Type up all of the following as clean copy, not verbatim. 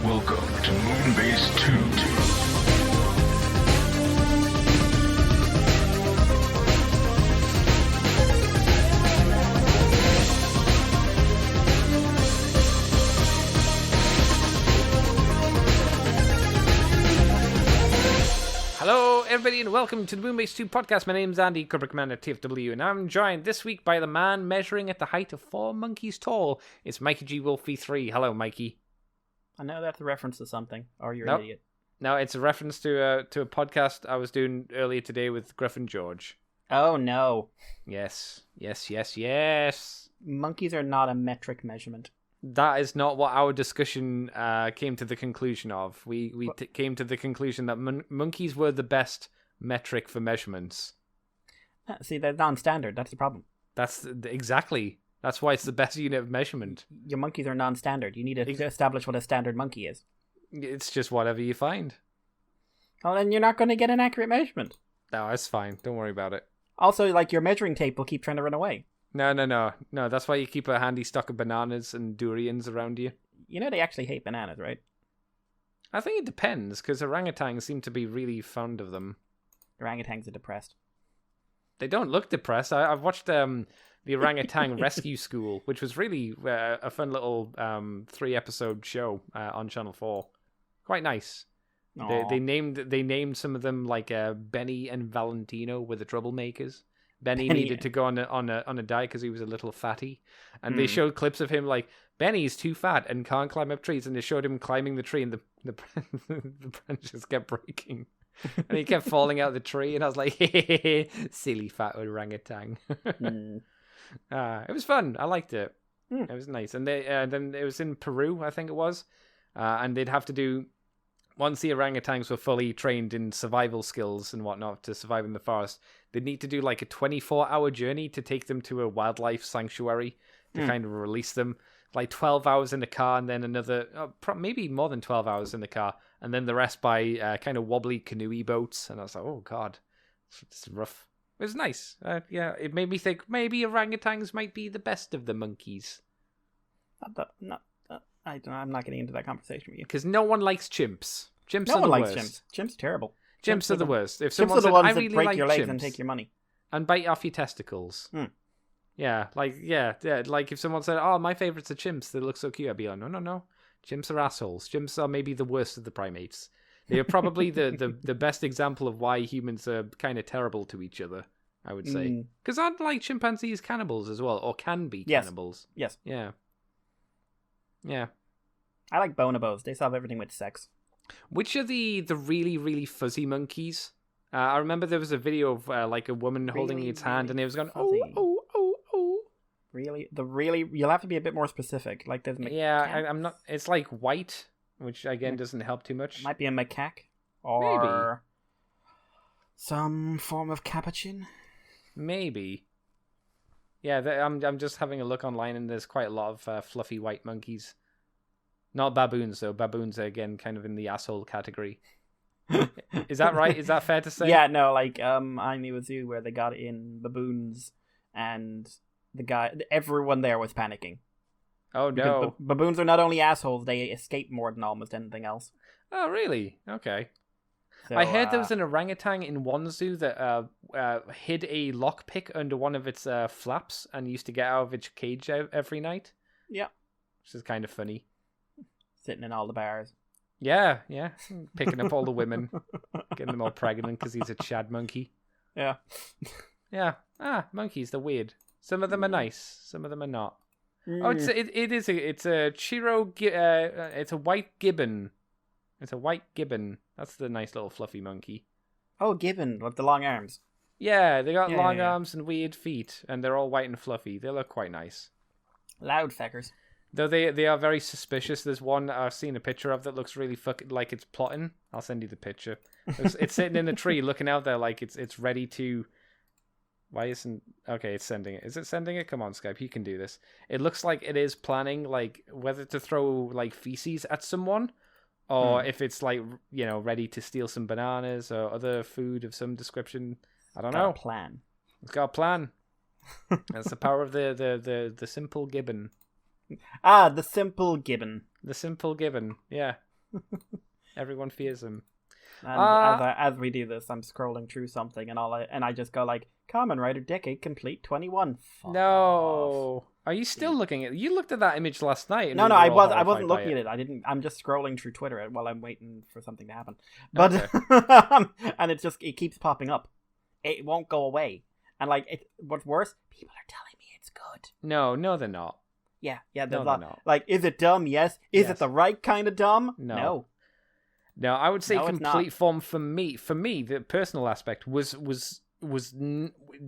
Welcome to Moonbase 2. Hello, everybody, and welcome to the Moonbase 2 podcast. My name's Andy, Corporate Commander TFW, and I'm joined this week by the man measuring at the height of 4 monkeys tall. It's Mikey G. Wolfie 3. Hello, Mikey. I know that's a reference to something, or you're Nope. an idiot. No, it's a reference to a podcast I was doing earlier today with Griffin George. Oh, no. Yes. Monkeys are not a metric measurement. That is not what our discussion came to the conclusion of. We came to the conclusion that monkeys were the best metric for measurements. See, they're non-standard. That's the problem. That's exactly. That's why it's the best unit of measurement. Your monkeys are non-standard. You need to establish what a standard monkey is. It's just whatever you find. Well, then you're not going to get an accurate measurement. No, it's fine. Don't worry about it. Also, like, your measuring tape will keep trying to run away. No. That's why you keep a handy stock of bananas and durians around you. You know they actually hate bananas, right? I think it depends, because orangutans seem to be really fond of them. Orangutans are depressed. They don't look depressed. I've watched the Orangutan Rescue School, which was really a fun little 3-episode show on Channel 4. Quite nice. They named some of them like Benny and Valentino were the troublemakers. Benny needed to go on a diet because he was a little fatty, and they showed clips of him like Benny's too fat and can't climb up trees, and they showed him climbing the tree, and the branches kept breaking, and he kept falling out of the tree, and I was like, silly fat orangutan. It was fun. I liked it. It was nice, and then it was in Peru, I think it was, and they'd have to do. Once the orangutans were fully trained in survival skills and whatnot to survive in the forest, they'd need to do like a 24-hour journey to take them to a wildlife sanctuary to kind of release them. Like 12 hours in the car and then another, maybe more than 12 hours in the car, and then the rest by kind of wobbly canoe boats. And I was like, oh God, it's rough. It was nice. Yeah, it made me think maybe orangutans might be the best of the monkeys. I'm not getting into that conversation with you. Because no one likes chimps. Chimps no are the one worst. likes chimps. Chimps are terrible. Chimps are the worst. If Chimps someone are the said, ones I that really break like your legs chimps and take your money. and bite off your testicles. Yeah, like if someone said, oh, my favorites are chimps, they look so cute, I'd be like, no. Chimps are assholes. Chimps are maybe the worst of the primates. They are probably the best example of why humans are kind of terrible to each other, I would say. Because aren't like chimpanzees cannibals as well, or can be cannibals? Yes. Yeah. I like bonobos. They solve everything with sex. Which are the really, really fuzzy monkeys? I remember there was a video of like a woman holding its hand, and it was going, fuzzy. oh. Really? You'll have to be a bit more specific. Like there's I'm not. It's like white, which again doesn't help too much. It might be a macaque or some form of capuchin. Maybe. Yeah, I'm just having a look online, and there's quite a lot of fluffy white monkeys. Not baboons, though. Baboons are, again, kind of in the asshole category. Is that right? Is that fair to say? Yeah, no, like, I knew a zoo where they got in baboons, and everyone there was panicking. Oh, no. Baboons are not only assholes, they escape more than almost anything else. Oh, really? Okay. So, I heard there was an orangutan in one zoo that hid a lockpick under one of its flaps and used to get out of its cage every night. Yeah. Which is kind of funny. Sitting in all the bars. Yeah. Picking up all the women. Getting them all pregnant because he's a Chad monkey. Yeah. Yeah. Monkeys, they're weird. Some of them are nice. Some of them are not. Oh, it's a Chiro, it's a white gibbon. It's a white gibbon. That's the nice little fluffy monkey. Oh, gibbon, with the long arms. Yeah, they got long arms and weird feet, and they're all white and fluffy. They look quite nice. Loud feckers. Though they are very suspicious. There's one I've seen a picture of that looks really fucking like it's plotting. I'll send you the picture. It's sitting in a tree looking out there like it's ready to... Why isn't... Okay, it's sending it. Is it sending it? Come on, Skype, you can do this. It looks like it is planning like whether to throw like feces at someone or if it's like, you know, ready to steal some bananas or other food of some description. I don't know. Plan. It's got a plan. That's the power of the simple gibbon. Ah, the simple gibbon. The simple gibbon, yeah. Everyone fears him. And as we do this, I'm scrolling through something, and I just go like, Kamen Rider Decade Complete 21. Fuck No. off. Are you still looking at? You looked at that image last night. And No, we no, were I all wasn't horrified by looking at it. I didn't. I'm just scrolling through Twitter while I'm waiting for something to happen. But and it keeps popping up. It won't go away. And like, what's worse, people are telling me it's good. No, they're not. Yeah. There's No, they're not. Like, is it dumb? Yes. Is it the right kind of dumb? No. No, I would say No, it's complete not. form for me. For me, the personal aspect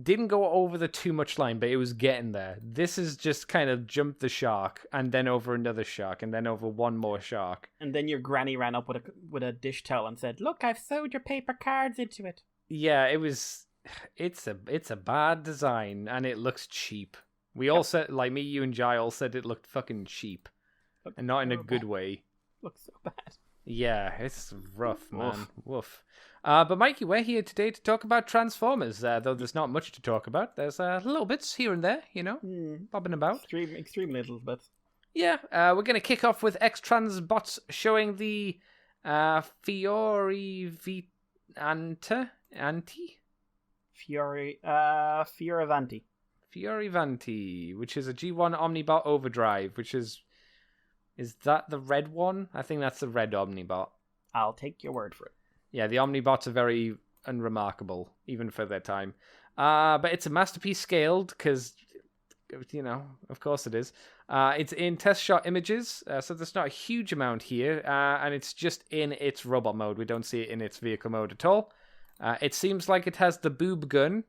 didn't go over the too much line, but it was getting there. This is just kind of jumped the shark, and then over another shark, and then over one more shark. And then your granny ran up with a dish towel and said, "Look, I've sewed your paper cards into it." Yeah, it was. It's a bad design, and it looks cheap. We all said, like me, you, and Jai all said it looked fucking cheap, and not in a good way. Looks so bad. Yeah, it's rough, man. Woof. But Mikey, we're here today to talk about Transformers, though there's not much to talk about. There's little bits here and there, bobbing about. Extreme little bits. Yeah, we're going to kick off with X-Trans bots showing the Fioravanti? Fioravanti. Fioravanti, which is a G1 Omnibot Overdrive, which is that the red one? I think that's the red Omnibot. I'll take your word for it. Yeah, the Omnibots are very unremarkable, even for their time. But it's a masterpiece scaled, because, of course it is. It's in test shot images, so there's not a huge amount here, and it's just in its robot mode. We don't see it in its vehicle mode at all. It seems like it has the boob gun,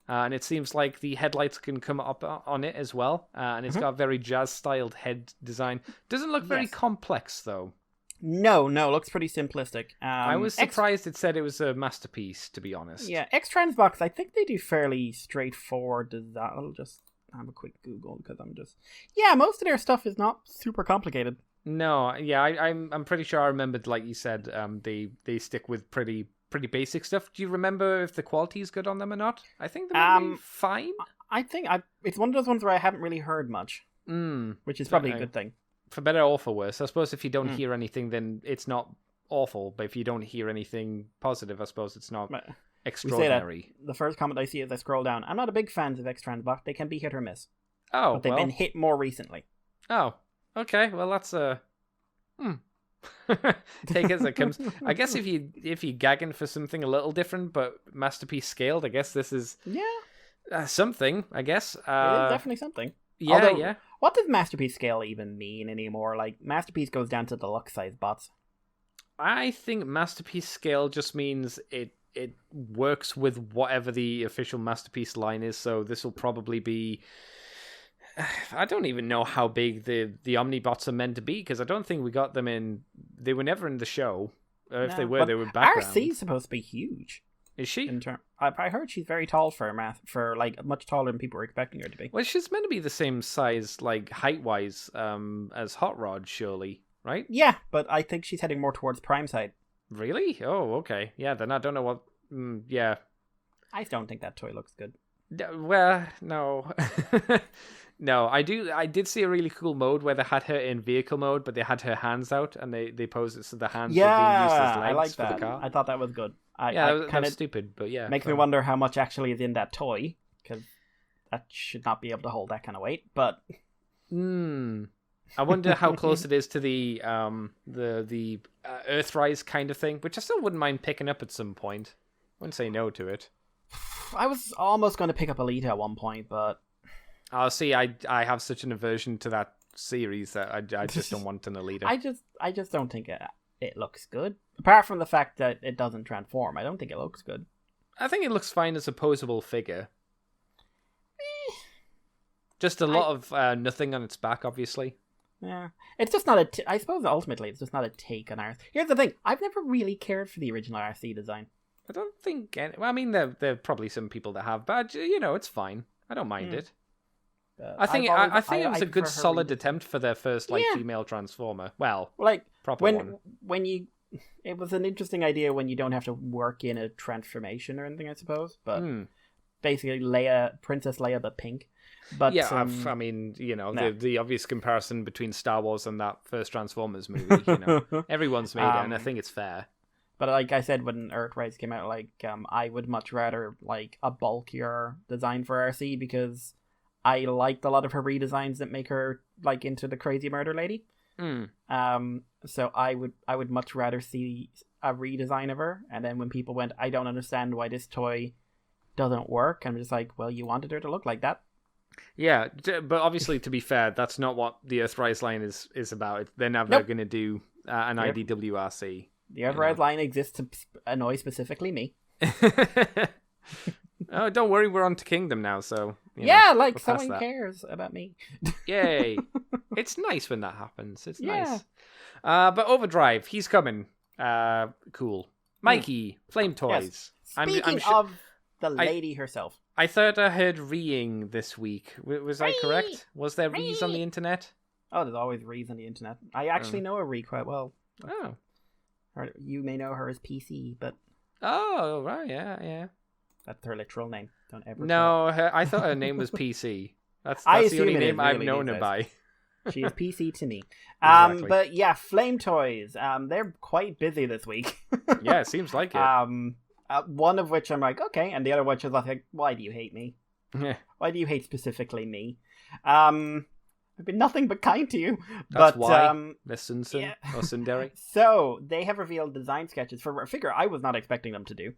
and it seems like the headlights can come up on it as well, and it's got very jazz-styled head design. Doesn't look very complex, though. No, looks pretty simplistic. I was surprised it said it was a masterpiece, to be honest. Yeah, X-Trans box, I think they do fairly straightforward design. I'll just have a quick Google, because most of their stuff is not super complicated. No, yeah, I'm pretty sure I remembered, like you said, they stick with pretty basic stuff. Do you remember if the quality is good on them or not? I think they're fine. I think it's one of those ones where I haven't really heard much, which is probably a good thing. For better or for worse. I suppose if you don't hear anything, then it's not awful. But if you don't hear anything positive, I suppose it's not extraordinary. We say that the first comment I see as I scroll down, I'm not a big fan of X-Trans box. They can be hit or miss. Oh, but they've been hit more recently. Oh, okay. Well, that's take it as it comes. I guess if you're gagging for something a little different but masterpiece scaled, I guess this is something. I guess it is definitely something. Yeah, although, what does masterpiece scale even mean anymore? Like, masterpiece goes down to deluxe size bots. I think masterpiece scale just means it works with whatever the official masterpiece line is. So this will probably be. I don't even know how big the Omnibots are meant to be, because I don't think we got them in. They were never in the show. If they were background. RC's supposed to be huge. Is she? I heard she's very tall for like much taller than people were expecting her to be. Well, she's meant to be the same size, like height wise, as Hot Rod, surely, right? Yeah, but I think she's heading more towards Prime side. Really? Oh, okay. Yeah, then I don't know what. Yeah. I don't think that toy looks good. Well, no. No, I did see a really cool mode where they had her in vehicle mode, but they had her hands out, and they posed it so the hands were being used as legs I like for that. the car. I thought that was good. That was stupid, but yeah. Makes me wonder how much actually is in that toy, because that should not be able to hold that kind of weight, but... I wonder how close it is to the Earthrise kind of thing, which I still wouldn't mind picking up at some point. I wouldn't say no to it. I was almost going to pick up Alita at one point, but... Oh, see, I have such an aversion to that series that I just don't want an Alita. I just don't think it looks good. Apart from the fact that it doesn't transform, I don't think it looks good. I think it looks fine as a posable figure. Just a lot of nothing on its back, obviously. Yeah, it's just not I suppose ultimately it's just not a take on RC. Here's the thing: I've never really cared for the original RC design. I don't think. Well, I mean, there are probably some people that have, but it's fine. I don't mind it. I think it was a good solid attempt for their first female Transformer. Well, proper one. It was an interesting idea when you don't have to work in a transformation or anything, I suppose. But basically, Princess Leia, but pink. But yeah, I mean, nah. the obvious comparison between Star Wars and that first Transformers movie, everyone's made it, and I think it's fair. But like I said, when Earthrise came out, I would much rather like a bulkier design for RC, because I liked a lot of her redesigns that make her like into the crazy murder lady. So I would much rather see a redesign of her, and then when people went, I don't understand why this toy doesn't work, I'm just like, well, you wanted her to look like that. Yeah, but obviously, to be fair, that's not what the Earthrise line is about. They're never going to do an IDWRC. The Earthrise line exists to annoy specifically me. Oh, don't worry, we're on to Kingdom now, so... someone cares about me. Yay. It's nice when that happens. It's nice. But Overdrive, he's coming. Cool. Mikey, Flametoys. Yes. Speaking of the lady herself. I thought I heard reeing this week. Was I correct? Was there rees on the internet? Oh, there's always rees on the internet. I actually know a ree quite well. Oh. You may know her as PC, but... Oh, right, yeah. That's her literal name. Don't ever... No, I thought her name was PC. That's the only name I've known her by. She is PC to me. Exactly. But yeah, Flametoys. They're quite busy this week. Yeah, it seems like it. One of which I'm like, okay, and the other which is like, why do you hate me? Yeah. Why do you hate specifically me? I've been nothing but kind to you. That's but why. Miss Sunsun or Sundari. So they have revealed design sketches for a figure I was not expecting them to do.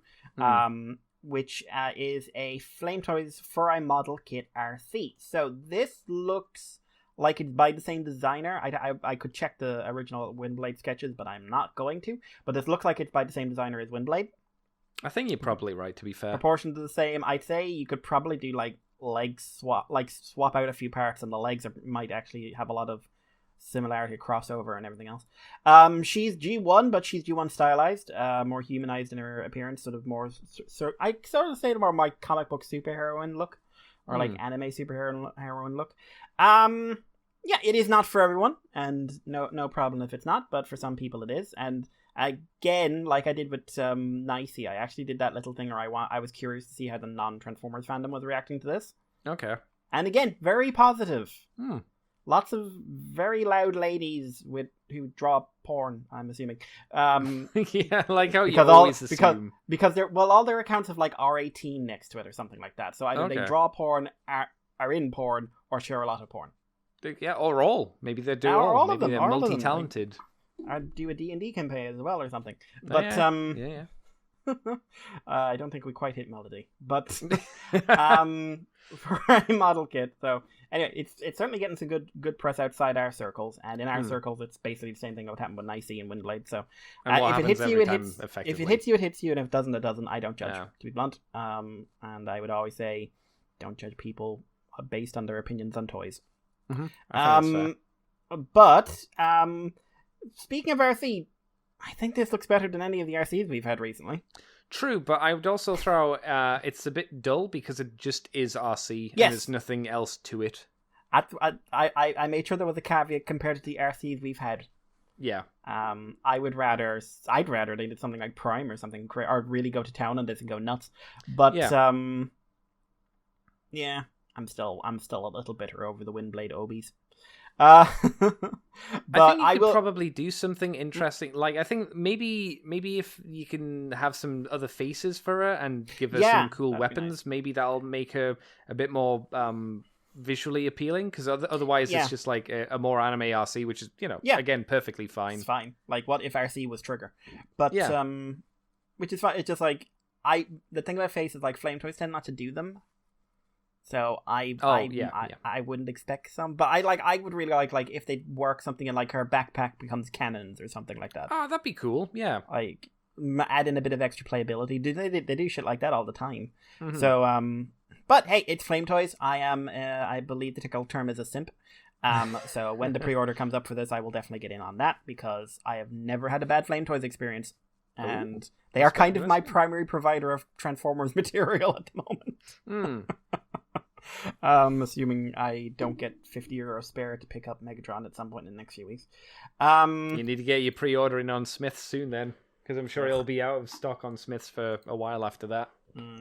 Which is a Flametoys Fur Eye Model Kit RC. So this looks like it's by the same designer. I could check the original Windblade sketches, but I'm not going to. But this looks like it's by the same designer as Windblade. I think you're probably right, to be fair. Proportions are the same. I'd say you could probably do like swap out a few parts, and the legs might actually have a lot of similarity, crossover, and everything else. She's G1, but she's G1 stylized, more humanized in her appearance, sort of more. I sort of say more my comic book superheroine look, or like anime superheroine look. Yeah, it is not for everyone, and no problem if it's not. But for some people, it is, and. Again, like I did with Nicey, I actually did that little thing where I was curious to see how the non-Transformers fandom was reacting to this. Okay. And again, very positive. Lots of very loud ladies who draw porn, I'm assuming. Yeah, like how you always assume. Because all their accounts have like R18 next to it or something like that. So either they draw porn, are in porn, or share a lot of porn. Yeah, or all. Maybe they do or all Maybe of them. they're multi-talented. I'd do a D&D campaign as well or something. But yeah. I don't think we quite hit Melody. But for a model kit, so anyway, it's certainly getting some good press outside our circles, and in our circles it's basically the same thing that would happen with Nicey and Windblade. So if it hits you, it hits. If it hits you, it hits you, and if it doesn't, it doesn't. I don't judge, to be blunt. And I would always say, don't judge people based on their opinions on toys. But speaking of RC, I think this looks better than any of the RCs we've had recently. True, but I would also throw it's a bit dull because it just is RC and there's nothing else to it. I made sure there was a caveat compared to the RCs we've had. Yeah. I'd rather they did something like Prime or something, or really go to town on this and go nuts. But yeah, I'm still a little bitter over the Windblade Obies. But I think you could probably do something interesting. Like, I think maybe if you can have some other faces for her and give her some cool weapons, nice. Maybe that'll make her a bit more visually appealing. Because otherwise, it's just like a more anime RC, which is again perfectly fine. It's fine. Like, what if RC was Trigger? But which is fine. It's just like the thing about faces, like Flametoys tend not to do them. So I wouldn't expect some, but I would really like if they work something in like her backpack becomes cannons or something like that. Oh, that'd be cool. Yeah, like add in a bit of extra playability. They do shit like that all the time. Mm-hmm. So but hey, it's Flametoys. I believe the technical term is a simp. So when the pre-order comes up for this, I will definitely get in on that because I have never had a bad Flametoys experience. And they are kind of my primary provider of Transformers material at the moment. Assuming I don't get €50 spare to pick up Megatron at some point in the next few weeks. You need to get your pre-ordering on Smiths soon then, because I'm sure he'll be out of stock on Smiths for a while after that.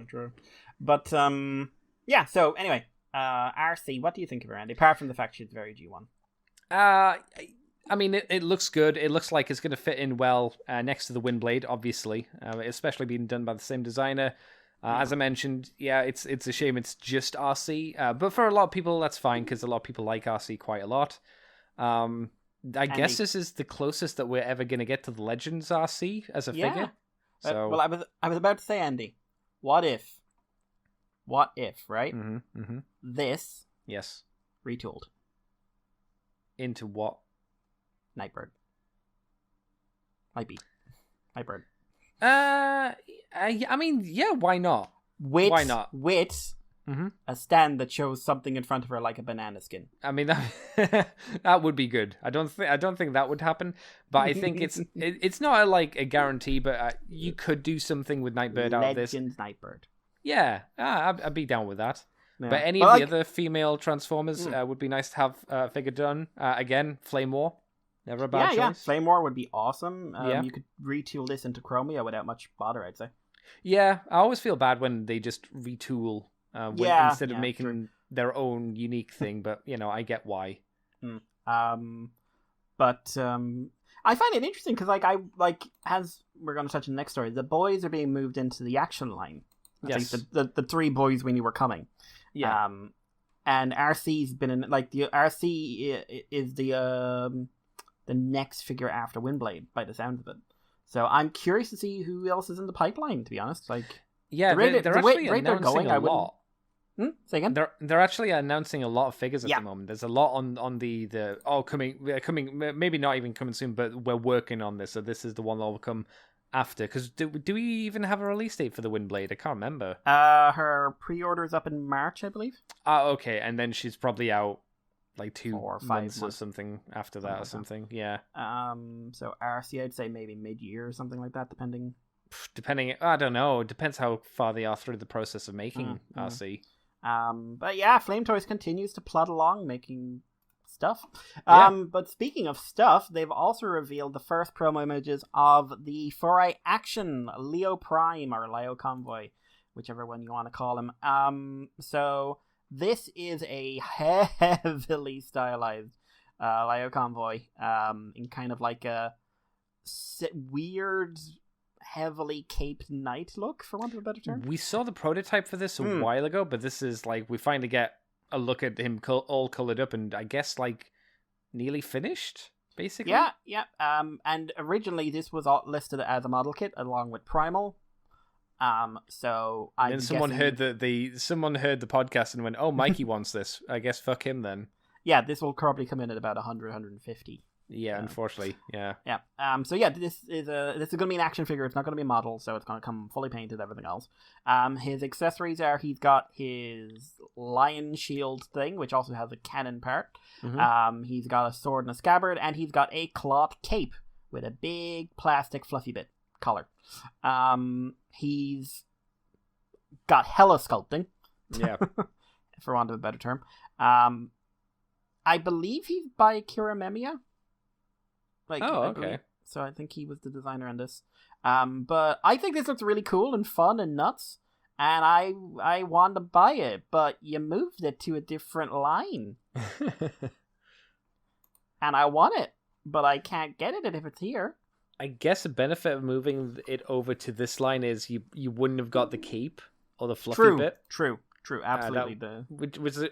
True. But so anyway, RC, what do you think of her, Andy? Apart from the fact she's very G1. I mean, it looks good. It looks like it's going to fit in well next to the Windblade, obviously, especially being done by the same designer. As I mentioned, yeah, it's a shame it's just RC, but for a lot of people, that's fine because a lot of people like RC quite a lot. I guess this is the closest that we're ever going to get to the Legends RC as a figure. So, well, I was about to say, Andy, what if, right? This yes, retooled into what? Nightbird. Might be Nightbird. I mean, yeah, why not? Why not? With a stand that shows something in front of her like a banana skin. I mean, that would be good. I don't think that would happen, but I think it's not a guarantee. But you could do something with Nightbird out of this. Legends Nightbird. Yeah, I'd be down with that. Yeah. But any of the other female Transformers would be nice to have a figure done. Again, Flame War. Never a bad choice. Yeah, Flame War would be awesome. You could retool this into Chromia without much bother, I'd say. Yeah, I always feel bad when they just retool instead of making their own unique thing, but, I get why. But I find it interesting because, as we're going to touch on the next story, the boys are being moved into the action line. Yes. The three boys we knew were coming. Yeah. And RC's been in, the RC is the next figure after Windblade, by the sounds of it. So I'm curious to see who else is in the pipeline, to be honest. They're actually announcing a lot. Say again? They're actually announcing a lot of figures at the moment. There's a lot on the coming, maybe not even coming soon, but we're working on this, so this is the one that will come after. Because do we even have a release date for the Windblade? I can't remember. Her pre-order's up in March, I believe. Okay, and then she's probably out 2 or 5 months or something after that or something. Yeah. So RC, I'd say maybe mid-year or something like that, depending. I don't know. It depends how far they are through the process of making RC. But yeah, Flametoys continues to plod along making stuff. But speaking of stuff, they've also revealed the first promo images of the 4i Action Leo Prime or Leo Convoy, whichever one you want to call him. So this is a heavily stylized Leo Convoy in kind of like a weird, heavily caped knight look, for want of a better term. We saw the prototype for this a while ago, but this is we finally get a look at him all colored up and I guess nearly finished, basically. Yeah. And originally this was all listed as a model kit along with Primal. So I someone heard someone heard the podcast and went, "Oh, Mikey wants this. I guess fuck him then." Yeah, this will probably come in at about 150. Yeah, unfortunately, yeah. Yeah. So yeah, this is going to be an action figure. It's not going to be a model, so it's going to come fully painted. Everything else. His accessories are he's got his lion shield thing, which also has a cannon part. He's got a sword and a scabbard, and he's got a cloth cape with a big plastic fluffy bit collar. He's got hella sculpting. Yeah. For want of a better term. I believe he's by Kiramemiya. Okay. So I think he was the designer on this. But I think this looks really cool and fun and nuts. And I want to buy it, but you moved it to a different line. And I want it, but I can't get it if it's here. I guess the benefit of moving it over to this line is you wouldn't have got the cape or the fluffy bit. True, absolutely.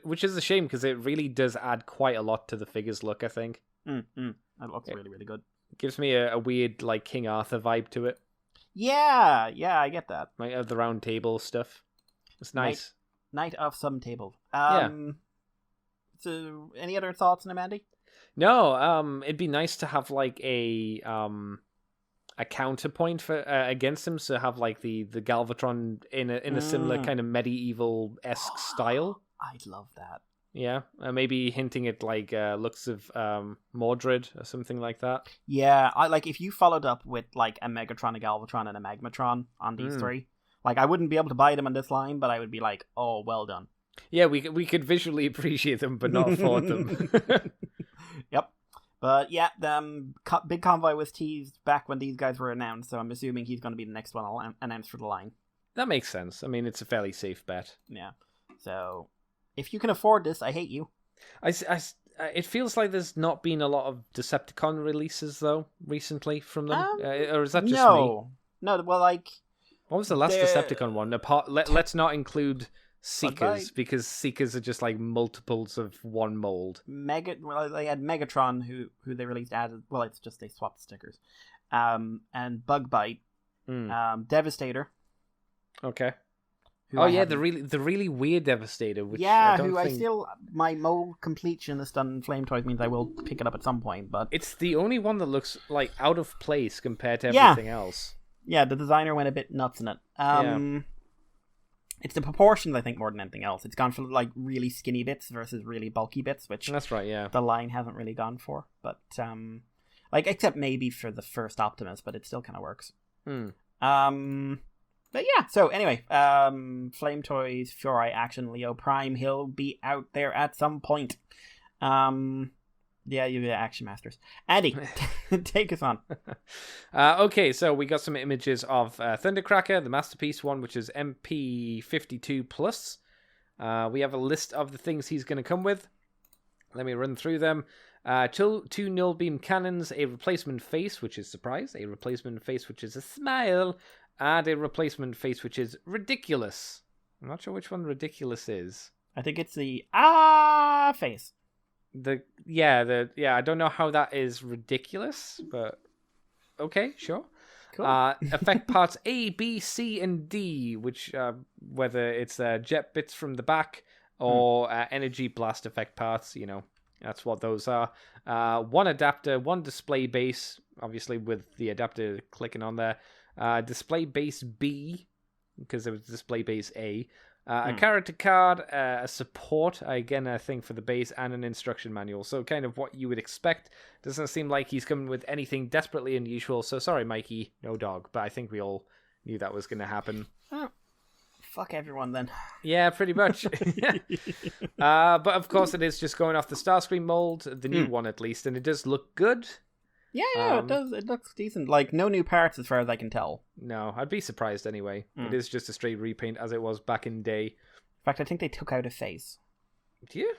Which is a shame because it really does add quite a lot to the figure's look, I think. That looks really, really good. Gives me a weird King Arthur vibe to it. Yeah, I get that. The round table stuff. It's nice. Night of some table. Yeah. So, any other thoughts on him, Andy? No. It'd be nice to have a counterpoint for against him. So have the Galvatron in a similar kind of medieval-esque style. I'd love that. Yeah, maybe hinting at looks of Mordred or something like that. Yeah, I if you followed up with a Megatron, a Galvatron, and a Magmatron on these three. I wouldn't be able to buy them on this line, but I would be oh, well done. Yeah, we could visually appreciate them, but not afford them. Yep. But yeah, the Big Convoy was teased back when these guys were announced, so I'm assuming he's going to be the next one I'll announce for the line. That makes sense. I mean, it's a fairly safe bet. Yeah. So if you can afford this, I hate you. It feels like there's not been a lot of Decepticon releases though recently from them, or is that just me? No. Well, like, what was the last Decepticon one? Let's not include Seekers, because Seekers are just like multiples of one mold. Well, they had Megatron, who they released added. Well, it's just they swapped stickers. And Bug Bite, Devastator. Okay. The really weird Devastator. Which my mold completionist on Flametoys means I will pick it up at some point. But it's the only one that looks like out of place compared to everything else. Yeah, the designer went a bit nuts in it. It's the proportions, I think, more than anything else. It's gone for like really skinny bits versus really bulky bits, which that's right. Yeah, the line hasn't really gone for. But like except maybe for the first Optimus, but it still kind of works. But yeah. So anyway, Flametoys, Fury Action, Leo Prime. He'll be out there at some point. Yeah, you Action Masters. Andy, take us on. Okay, so we got some images of Thundercracker, the Masterpiece one, which is MP 52+. We have a list of the things he's going to come with. Let me run through them. 2 null beam cannons, a replacement face, which is surprise, a replacement face, which is a smile, and a replacement face, which is ridiculous. I'm not sure which one ridiculous is. I think it's the face. I don't know how that is ridiculous, but okay, sure. Cool. Effect parts A, B, C, and D, which whether it's jet bits from the back or energy blast effect parts, that's what those are. 1 adapter, 1 display base, obviously with the adapter clicking on there. Display base B, because there was display base A. A character card, a support, again, I think, for the base, and an instruction manual. So kind of what you would expect. Doesn't seem like he's coming with anything desperately unusual. So sorry, Mikey, no dog. But I think we all knew that was going to happen. Oh, fuck everyone then. Yeah, pretty much. But of course it is just going off the Starscream mold, the new one at least, and it does look good. Yeah, it does. It looks decent. Like, no new parts as far as I can tell. No, I'd be surprised anyway. It is just a straight repaint as it was back in day. In fact, I think they took out a face. Do you?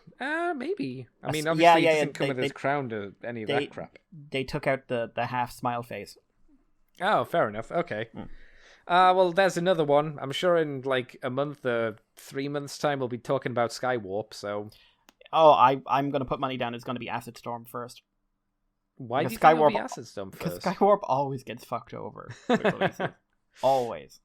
Maybe. I mean, obviously it doesn't come with his crown or any of that crap. They took out the half smile face. Oh, fair enough. Okay. Well, there's another one. I'm sure in like a month or 3 months' time we'll be talking about Skywarp, so... Oh, I'm going to put money down. It's going to be Acid Storm first. Why do you think it'll be Acid Storm first? Because Skywarp always gets fucked over with releases. Always.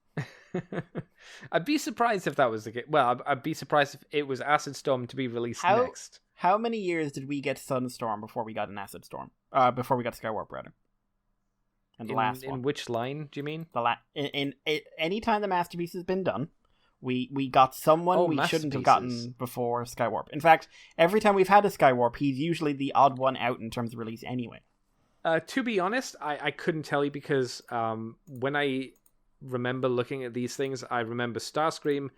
I'd be surprised if that was the case. Well, I'd be surprised if it was Acid Storm to be released next. How many years did we get Sunstorm before we got an Acid Storm? Before we got Skywarp, rather. And the last one. In which line, do you mean? Any time the Masterpiece has been done, we got someone we shouldn't have gotten before Skywarp. In fact, every time we've had a Skywarp, he's usually the odd one out in terms of release anyway. To be honest, I couldn't tell you because when I remember looking at these things, I remember Starscream,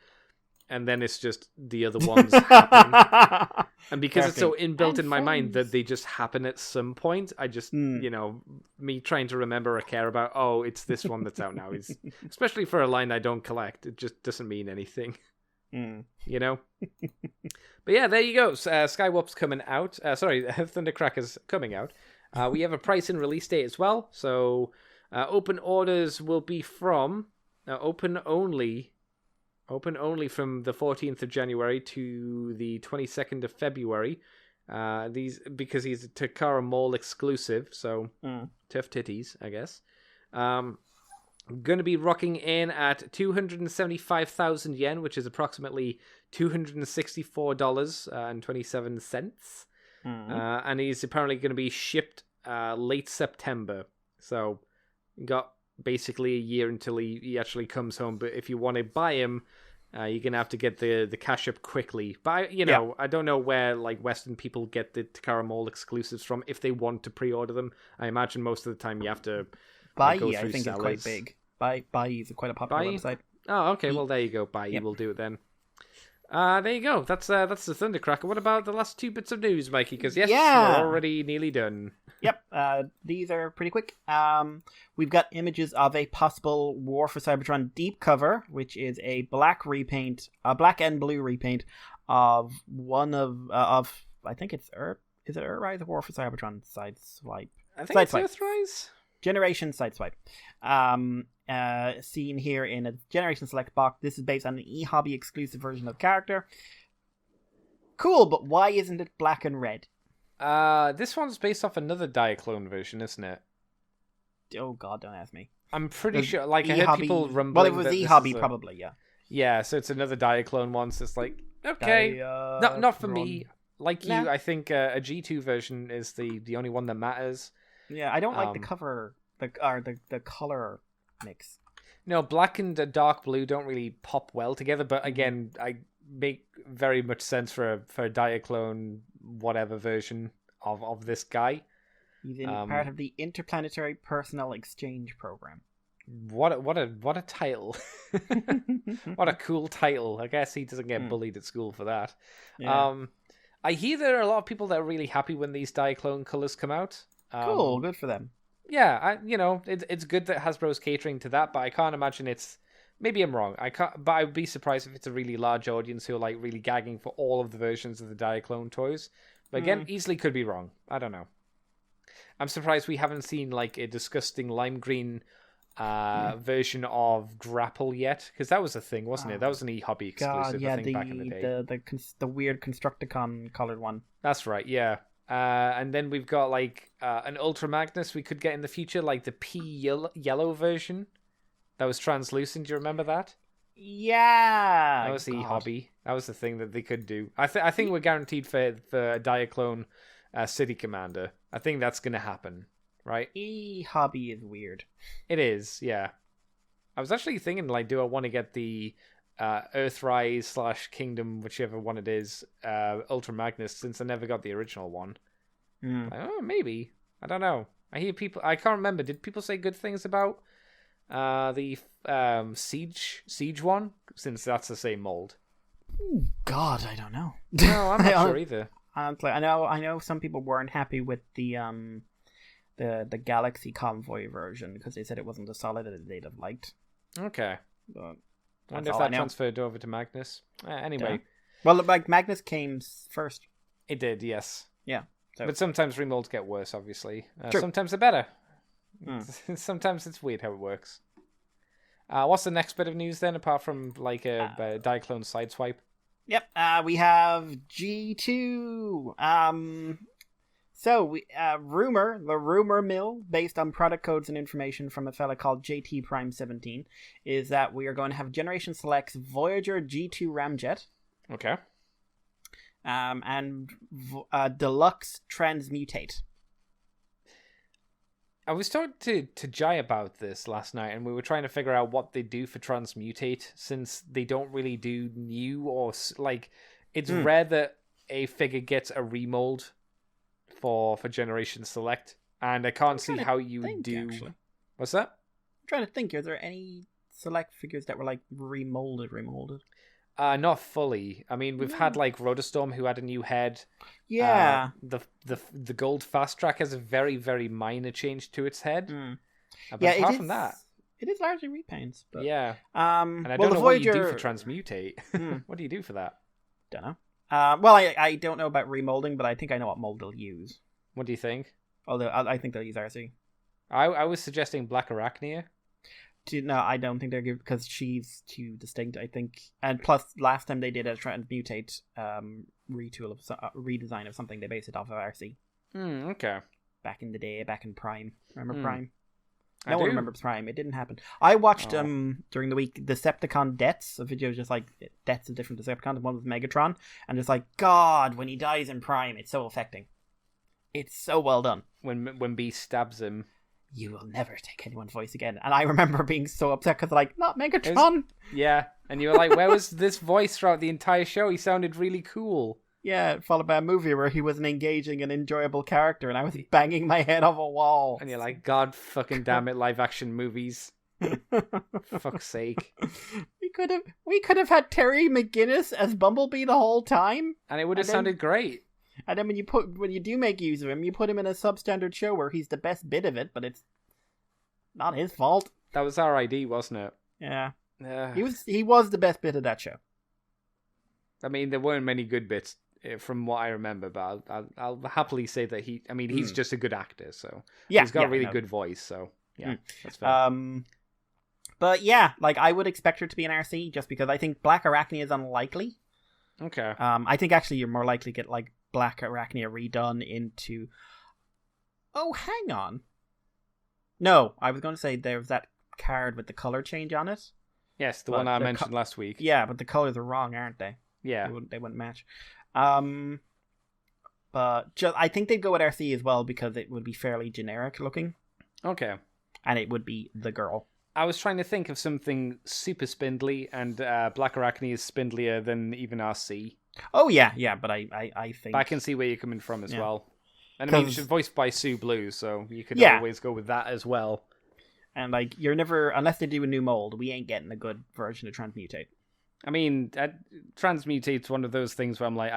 and then it's just the other ones happen. And because it's so inbuilt in my mind that they just happen at some point, I just, me trying to remember or care about, it's this one that's out now. Especially for a line I don't collect, it just doesn't mean anything. You know? But yeah, there you go. Skywarp's coming out. Thundercracker's coming out. We have a price and release date as well. So open orders will be from open only from the 14th of January to the 22nd of February. These because he's a Takara Mall exclusive, so tough titties, I guess. Going to be rocking in at 275,000 yen, which is approximately $264.27. And he's apparently going to be shipped late September. So got basically a year until he actually comes home. But if you want to buy him, you're going to have to get the cash up quickly. But, I don't know where like Western people get the Takara Mall exclusives from if they want to pre-order them. I imagine most of the time you have to Bai, go through I think sellers. It's quite big. Bai is quite a popular website. Oh, okay. Well, there you go. Bai will do it then. There you go. That's the Thundercracker. What about the last 2 bits of news, Mikey? Because yes, Yeah. we're already nearly done. Yep, these are pretty quick. We've got images of a possible War for Cybertron deep cover, which is a black and blue repaint of one of I think it's Is it Earthrise or War for Cybertron Sideswipe? I think it's Earthrise. Generation Sideswipe. Seen here in a Generation Select box. This is based on an eHobby exclusive version of character. Cool, but why isn't it black and red? This one's based off another Diaclone version, isn't it? Oh god, don't ask me. I'm pretty sure. Like, E-hobby... I heard people rumbling. Well, it was eHobby, probably, yeah. Yeah, so it's another Diaclone one. So it's like, okay, not for me. Like you, I think a G2 version is the only one that matters. Yeah, I don't like the cover, the color mix. No, black and dark blue don't really pop well together. But again, I make very much sense for a Diaclone whatever version of this guy. He's in part of the Interplanetary Personnel Exchange Program. What a title! What a cool title. I guess he doesn't get bullied at school for that. Yeah. I hear there are a lot of people that are really happy when these Diaclone colors come out. Cool, good for them. Yeah, it's good that Hasbro's catering to that, but I can't imagine it's. Maybe I'm wrong. But I would be surprised if it's a really large audience who are like really gagging for all of the versions of the Diaclone toys. But again, easily could be wrong. I don't know. I'm surprised we haven't seen like a disgusting lime green version of Grapple yet, because that was a thing, wasn't it? That was an eHobby exclusive. Yeah, I think back in the day. The weird Constructicon colored one. That's right. Yeah. And then we've got like an Ultra Magnus we could get in the future, like the P yellow version that was translucent. Do you remember that? Yeah, that was the hobby. That was the thing that they could do. I think we're guaranteed for a Diaclone City Commander. I think that's gonna happen, right? Hobby is weird. It is, yeah. I was actually thinking, like, do I want to get the Earthrise / Kingdom, whichever one it is, Ultra Magnus, since I never got the original one? Like, oh, maybe. I don't know. I hear people. I can't remember. Did people say good things about the Siege one? Since that's the same mold. God, I don't know. No, I'm not sure either. Honestly, I know some people weren't happy with the Galaxy Convoy version because they said it wasn't as solid as they'd have liked. Okay. But I wonder if that transferred over to Magnus. Anyway. Yeah. Well, like Magnus came first. It did, yes. Yeah. So. But sometimes remolds get worse, obviously. True. Sometimes they're better. Sometimes it's weird how it works. What's the next bit of news then, apart from like a Diaclone Sideswipe? Yep, we have G2. So we the rumor mill, based on product codes and information from a fella called JT Prime 17, is that we are going to have Generation Select's Voyager G2 Ramjet. Okay. And Deluxe Transmutate. I was talking to Jai about this last night, and we were trying to figure out what they do for Transmutate, since they don't really do new or like. It's rare that a figure gets a remold for Generation Select, and I can't see how you would do. Actually. What's that? I'm trying to think. Are there any Select figures that were like remolded? Not fully. I mean, we've had like Rotostorm, who had a new head. Yeah. The gold fast track has a very, very minor change to its head. But yeah, apart from that, it is largely repaints. But yeah. And I don't know what you do for Transmutate. What do you do for that? Don't know. Well, I don't know about remolding, but I think I know what mold they'll use. What do you think? Although I think they'll use RC. I was suggesting Black Arachnia. No, I don't think they're good because she's too distinct, I think. And plus, last time they did a Transmutate redesign of something, they based it off of RC. Okay. Back in the day, back in Prime. Remember Prime? No one remembers Prime. It didn't happen. I watched during the week Decepticon Deaths, a video just like deaths of different Decepticons. One was Megatron, and just like, God, when he dies in Prime, it's so affecting. It's so well done. When Beast stabs him. You will never take anyone's voice again. And I remember being so upset because, like, not Megatron. Yeah, and you were like, where was this voice throughout the entire show? He sounded really cool. Yeah, followed by a movie where he was an engaging and enjoyable character, and I was banging my head off a wall. And you're like, God fucking damn it, live action movies. Fuck's sake. He we could have had Terry McGinnis as Bumblebee the whole time, and it would have sounded great. And then when you do make use of him, you put him in a substandard show where he's the best bit of it, but it's not his fault. That was our ID, wasn't it? Yeah. He was the best bit of that show. I mean, there weren't many good bits from what I remember, but I'll happily say that he's just a good actor, so he's got a really good voice, so that's fair. But yeah, like I would expect her to be an RC just because I think Black Arachne is unlikely. Okay. I think actually you're more likely to get like Black Arachne redone into... Oh, hang on. No, I was going to say there's that card with the color change on it. Yes, the one I mentioned last week. Yeah, but the colors are wrong, aren't they? Yeah. They wouldn't match. But I think they'd go with RC as well because it would be fairly generic looking. Okay. And it would be the girl. I was trying to think of something super spindly, and Black Arachne is spindlier than even RC. Oh, yeah, but I think... But I can see where you're coming from as well. And I mean, she's voiced by Sue Blue, so you could always go with that as well. And, like, you're never... Unless they do a new mold, we ain't getting a good version of Transmutate. I mean, Transmutate's one of those things where I'm like,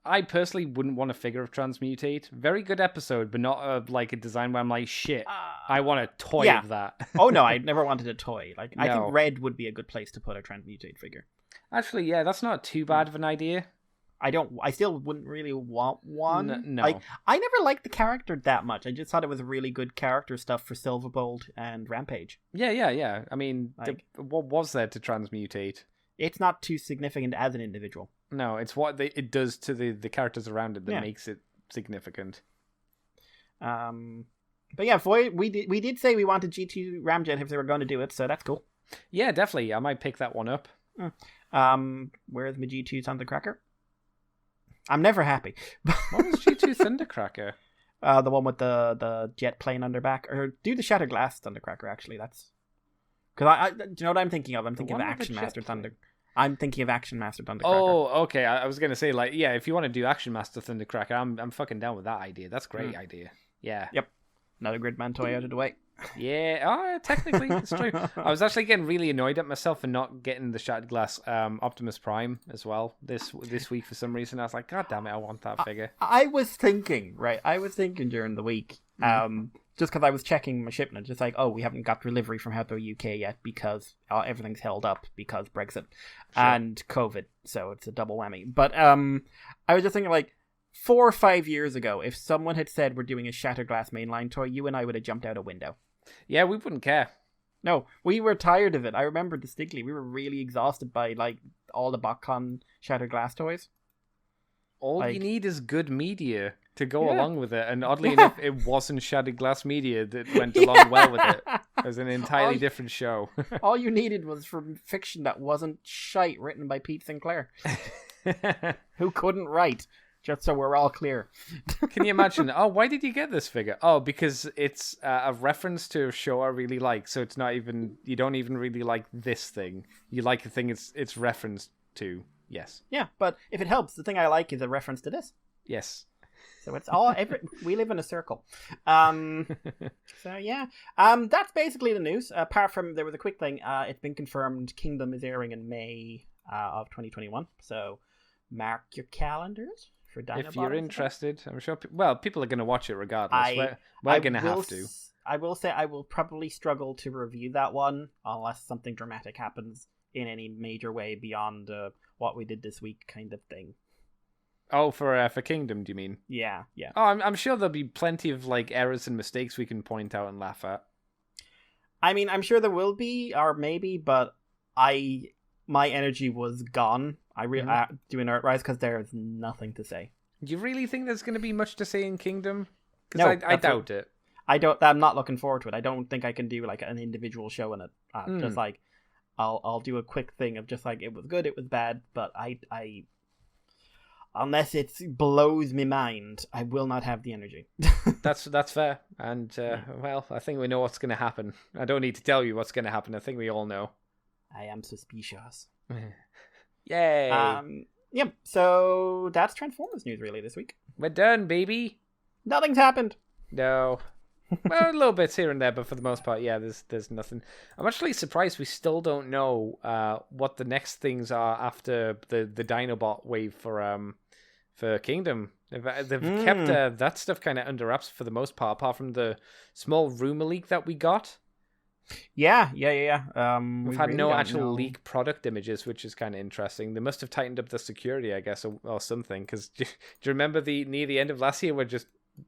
I personally wouldn't want a figure of Transmutate. Very good episode, but not like a design where I'm like, shit, I want a toy of that. Oh, no, I never wanted a toy. Like, No. I think red would be a good place to put a Transmutate figure. Actually, yeah, that's not too bad of an idea. I still wouldn't really want one. No. Like, I never liked the character that much. I just thought it was really good character stuff for Silverbolt and Rampage. Yeah. I mean, what was there to transmutate? It's not too significant as an individual. No, it's what it does to the characters around it that makes it significant. But yeah, we did say we wanted G2 Ramjet if they were going to do it, so that's cool. Yeah, definitely. I might pick that one up. Where's my G2 Thundercracker? I'm never happy. What was G2 Thundercracker? The one with the jet plane on their back. Or do the Shattered Glass Thundercracker, actually. That's... Because do you know what I'm thinking of? I'm thinking of Action Master Thunder. I'm thinking of Action Master Thundercracker. Oh, okay. I was going to say, like, yeah, if you want to do Action Master Thundercracker, I'm fucking down with that idea. That's a great idea. Yeah. Yep. Another Gridman toy out of the way. Yeah, technically, it's true. I was actually getting really annoyed at myself for not getting the Shattered Glass Optimus Prime as well this week for some reason. I was like, God damn it, I want that figure. I was thinking during the week, just because I was checking my shipment, just like, oh, we haven't got delivery from Heathrow UK yet because everything's held up because Brexit and COVID, so it's a double whammy. But I was just thinking, like, 4 or 5 years ago, if someone had said we're doing a Shattered Glass mainline toy, you and I would have jumped out a window. Yeah, we wouldn't care. No, we were tired of it. I remember distinctly. We were really exhausted by, like, all the BotCon Shattered Glass toys. All you need is good media to go along with it. And oddly enough, it wasn't Shattered Glass media that went along well with it. It was an entirely different show. All you needed was from fiction that wasn't shite written by Pete Sinclair. Who couldn't write. Just so we're all clear. Can you imagine? Oh, why did you get this figure? Oh, because it's a reference to a show I really like. So it's not even, you don't even really like this thing. You like the thing it's referenced to. Yes. Yeah, but if it helps, the thing I like is a reference to this. Yes. So it's all, we live in a circle. So yeah. That's basically the news. Apart from, there was a quick thing. It's been confirmed Kingdom is airing in May of 2021. So mark your calendars. If you're interested, I'm sure. People are going to watch it regardless. We're going to have to. I will say I will probably struggle to review that one unless something dramatic happens in any major way beyond what we did this week, kind of thing. Oh, for Kingdom, do you mean? Yeah. Oh, I'm sure there'll be plenty of like errors and mistakes we can point out and laugh at. I mean, I'm sure there will be, or maybe, but my energy was gone. Doing Earthrise because there's nothing to say. Do you really think there's going to be much to say in Kingdom? No, Because I doubt it. I'm not looking forward to it. I don't think I can do like an individual show in it. Just like I'll do a quick thing of just like it was good, it was bad, but I unless it blows my mind, I will not have the energy. That's fair. And well, I think we know what's going to happen. I don't need to tell you what's going to happen. I think we all know. I am suspicious. Yay! Yep. So that's Transformers news really this week. We're done, baby. Nothing's happened. No. Well, a little bits here and there, but for the most part, yeah, there's nothing. I'm actually surprised we still don't know what the next things are after the Dinobot wave for Kingdom. They've kept that stuff kind of under wraps for the most part, apart from the small rumor leak that we got. Yeah. We've We've had really no don't actual know. leak product images, which is kind of interesting. They must have tightened up the security, I guess, or something. Because do you remember near the end of last year, where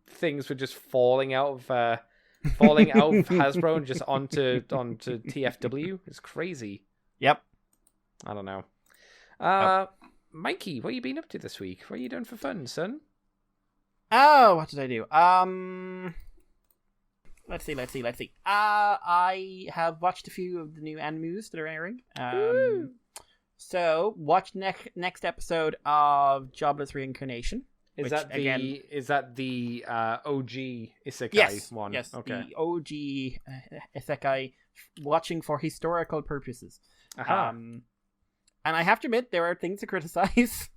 things were just falling out of Hasbro and just onto TFW? It's crazy. Yep. I don't know. Mikey, what have you been up to this week? What are you doing for fun, son? Oh, what did I do? Let's see. I have watched a few of the new animes that are airing. So watched next episode of Jobless Reincarnation. Is that the OG Isekai one? Yes, okay. the OG Isekai, watching for historical purposes. Aha. And I have to admit, there are things to criticize.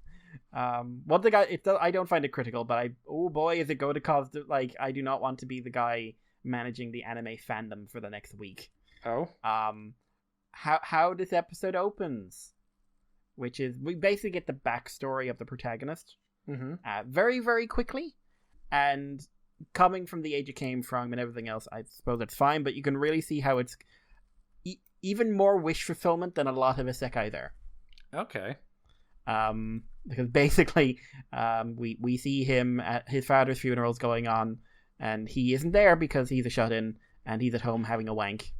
One thing I don't find it critical, but oh boy, is it going to cause I do not want to be the guy managing the anime fandom for the next week. Oh. How this episode opens, which is we basically get the backstory of the protagonist. Mm-hmm. Very, very quickly, and coming from the age it came from and everything else, I suppose it's fine, but you can really see how it's even more wish fulfillment than a lot of isekai there. Okay. Because basically, we see him at his father's funerals going on, and he isn't there because he's a shut-in, and he's at home having a wank.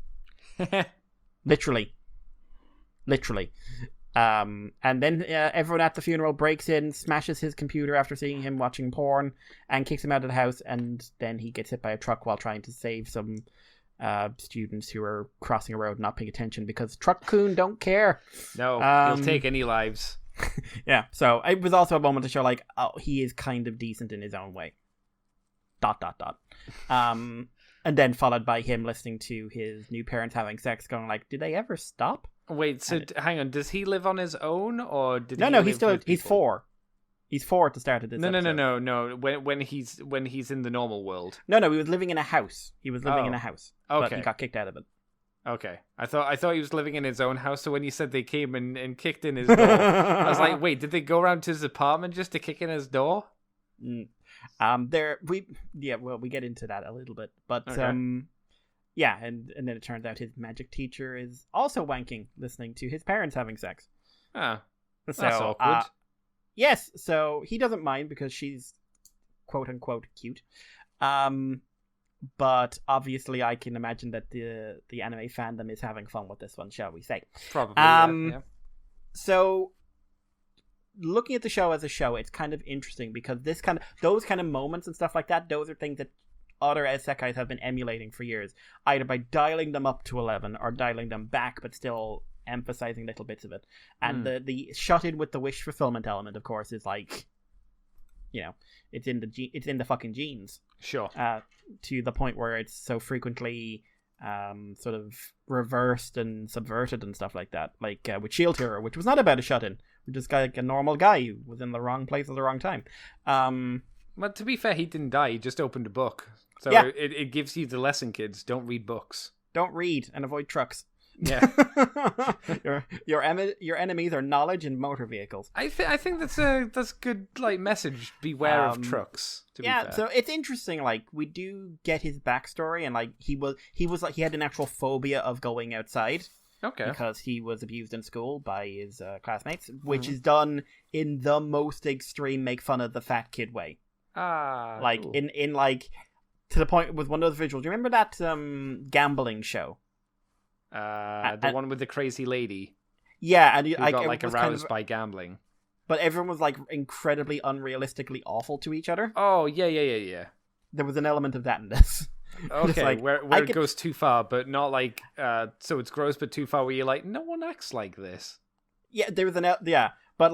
Literally. And then everyone at the funeral breaks in, smashes his computer after seeing him watching porn, and kicks him out of the house, and then he gets hit by a truck while trying to save some students who are crossing a road and not paying attention because Truck-kun don't care. No, he'll take any lives. Yeah, so it was also a moment to show, he is kind of decent in his own way. ... And then followed by him listening to his new parents having sex, going did they ever stop? Wait, so hang on, does he live on his own, or did No, he's 4. He's 4 at the start of this episode. No. When he's in the normal world. No, he was living in a house. Okay. But he got kicked out of it. Okay. I thought he was living in his own house, so when you said they came and kicked in his door, I was like, wait, did they go around to his apartment just to kick in his door? We get into that a little bit. But Okay. yeah, and then it turns out his magic teacher is also wanking, listening to his parents having sex. Ah, So, that's awkward. Yes, so he doesn't mind because she's quote unquote cute. But obviously I can imagine that the anime fandom is having fun with this one, shall we say. Probably, yeah. So looking at the show as a show, it's kind of interesting because those kind of moments and stuff like that, those are things that other isekais have been emulating for years, either by dialing them up to 11 or dialing them back, but still emphasizing little bits of it. And the shut in with the wish fulfillment element, of course, is it's in the fucking genes. Sure. To the point where it's so frequently sort of reversed and subverted and stuff like that. With Shield Hero, which was not about a shut in, which is a normal guy who was in the wrong place at the wrong time. But to be fair, he didn't die. He just opened a book. So yeah. it gives you the lesson, kids. Don't read books. Don't read and avoid trucks. Yeah. your enemies are knowledge and motor vehicles. I think that's a good message. Beware of trucks. To be fair. So it's interesting. We do get his backstory, and he had an actual phobia of going outside. Okay. Because he was abused in school by his classmates, which is done in the most extreme make fun of the fat kid way. Cool. in to the point with one of those visuals. Do you remember that gambling show? The one with the crazy lady. Yeah, and who got aroused by gambling. But everyone was incredibly unrealistically awful to each other. Oh yeah. There was an element of that in this. Okay, where it goes too far, but not so it's gross, but too far where you're no one acts like this. Yeah, there was but